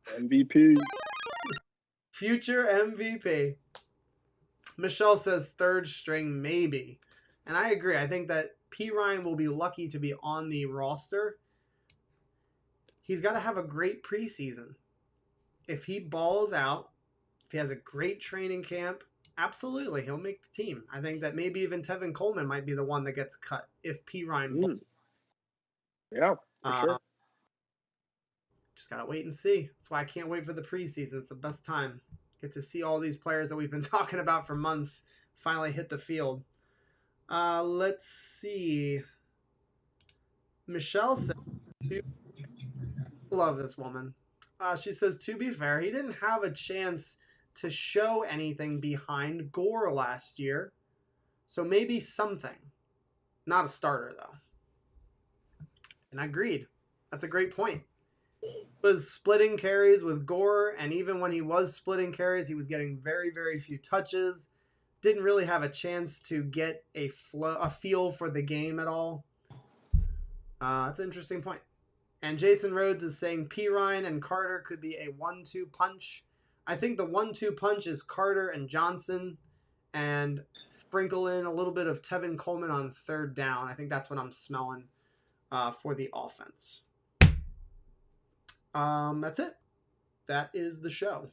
MVP. Future MVP. Michelle says 3rd string, maybe. And I agree. I think that P. Ryan will be lucky to be on the roster. He's got to have a great preseason. If he balls out, if he has a great training camp, absolutely, he'll make the team. I think that maybe even Tevin Coleman might be the one that gets cut if P. Ryan. Yeah, for sure. Just got to wait and see. That's why I can't wait for the preseason. It's the best time. Get to see all these players that we've been talking about for months finally hit the field. Let's see. Michelle said, love this woman. She says, to be fair, he didn't have a chance to show anything behind Gore last year. So maybe something. Not a starter, though. And I agreed. That's a great point. He was splitting carries with Gore, and even when he was splitting carries, he was getting very, very few touches. Didn't really have a chance to get a feel for the game at all. That's an interesting point. And Jason Rhodes is saying P. Ryan and Carter could be a 1-2 punch. I think the 1-2 punch is Carter and Johnson, and sprinkle in a little bit of Tevin Coleman on third down. I think that's what I'm smelling for the offense. That's it. That is the show.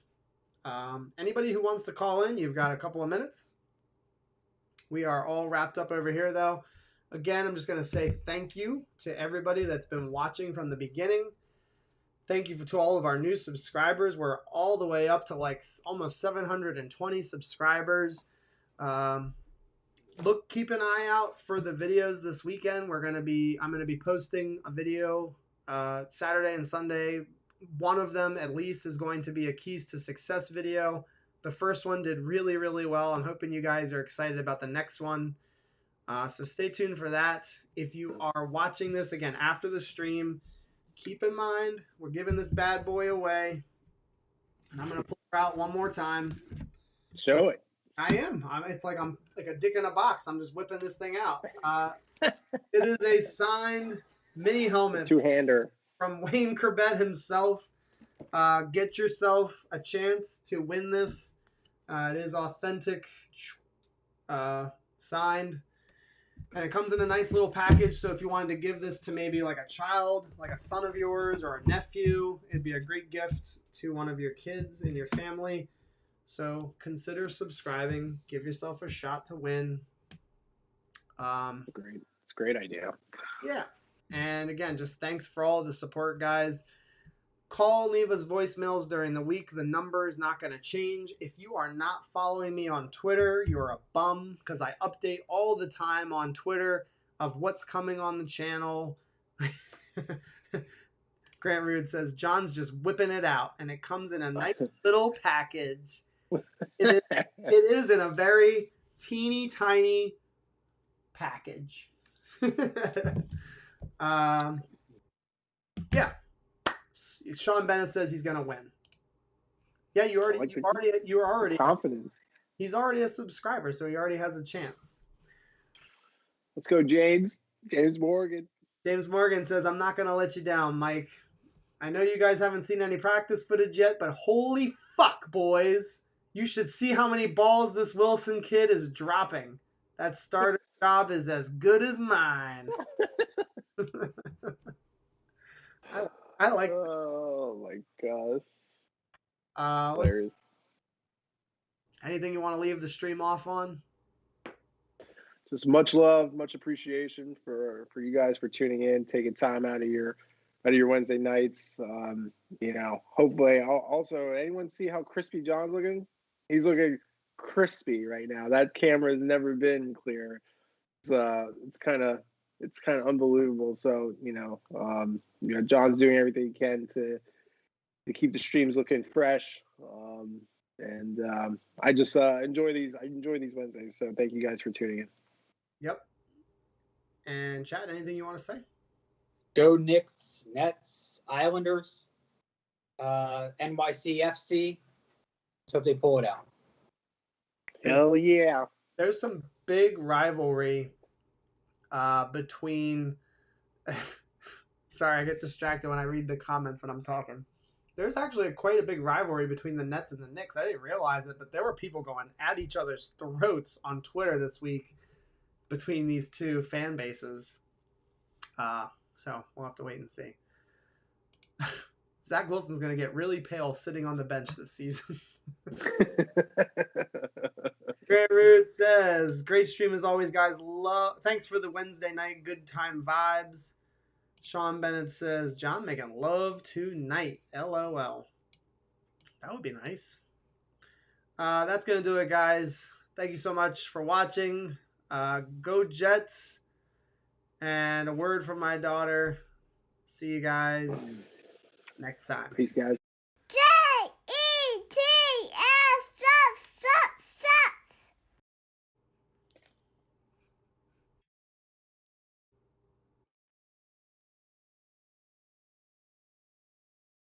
Anybody who wants to call in, you've got a couple of minutes. We are all wrapped up over here, though. Again, I'm just going to say thank you to everybody that's been watching from the beginning. Thank you to all of our new subscribers. We're all the way up to like almost 720 subscribers. Keep an eye out for the videos this weekend. I'm going to be posting a video Saturday and Sunday. One of them at least is going to be a Keys to Success video. The first one did really, really well. I'm hoping you guys are excited about the next one. So stay tuned for that. If you are watching this again after the stream, keep in mind we're giving this bad boy away. And I'm going to pull her out one more time. Show it. I am. It's like I'm like a dick in a box. I'm just whipping this thing out. It is a signed mini helmet. Two-hander. From Wayne Corbett himself. Get yourself a chance to win this. It is authentic, signed. And it comes in a nice little package. So if you wanted to give this to maybe like a child, like a son of yours or a nephew, it'd be a great gift to one of your kids in your family. So consider subscribing. Give yourself a shot to win. Great. It's a great idea. Yeah. And again, just thanks for all the support, guys. Call, leave us voicemails during the week. The number is not going to change. If you are not following me on Twitter, you're a bum, because I update all the time on Twitter of what's coming on the channel. Grant Rude says, John's just whipping it out, and it comes in a nice little package. It is in a very teeny tiny package. Yeah. Sean Bennett says he's gonna win. Yeah, you were already confidence. He's already a subscriber, so he already has a chance. Let's go, James. James Morgan. James Morgan says, I'm not gonna let you down, Mike. I know you guys haven't seen any practice footage yet, but holy fuck, boys. You should see how many balls this Wilson kid is dropping. That starter job is as good as mine. I like. Oh my gosh. Hilarious. Anything you want to leave the stream off on? Just much love, much appreciation for you guys for tuning in, taking time out of your Wednesday nights. Hopefully, also anyone see how crispy John's looking? He's looking crispy right now. That camera has never been clear. It's kind of unbelievable. So John's doing everything he can to keep the streams looking fresh. I just enjoy these. I enjoy these Wednesdays. So thank you guys for tuning in. Yep. And Chad, anything you want to say? Go Knicks, Nets, Islanders, NYCFC. Let's hope they pull it out. Hell yeah. There's some big rivalry between sorry, I get distracted when I read the comments when I'm talking. There's actually quite a big rivalry between the Nets and the Knicks. I didn't realize it, but there were people going at each other's throats on Twitter this week. between these two fan bases. So we'll have to wait and see. Zach Wilson's going to get really pale sitting on the bench this season. Grant Root says, great stream as always, guys. Thanks for the Wednesday night good time vibes. Sean Bennett says, John making love tonight. LOL. That would be nice. That's going to do it, guys. Thank you so much for watching. Go Jets. And a word from my daughter. See you guys next time. Peace, guys.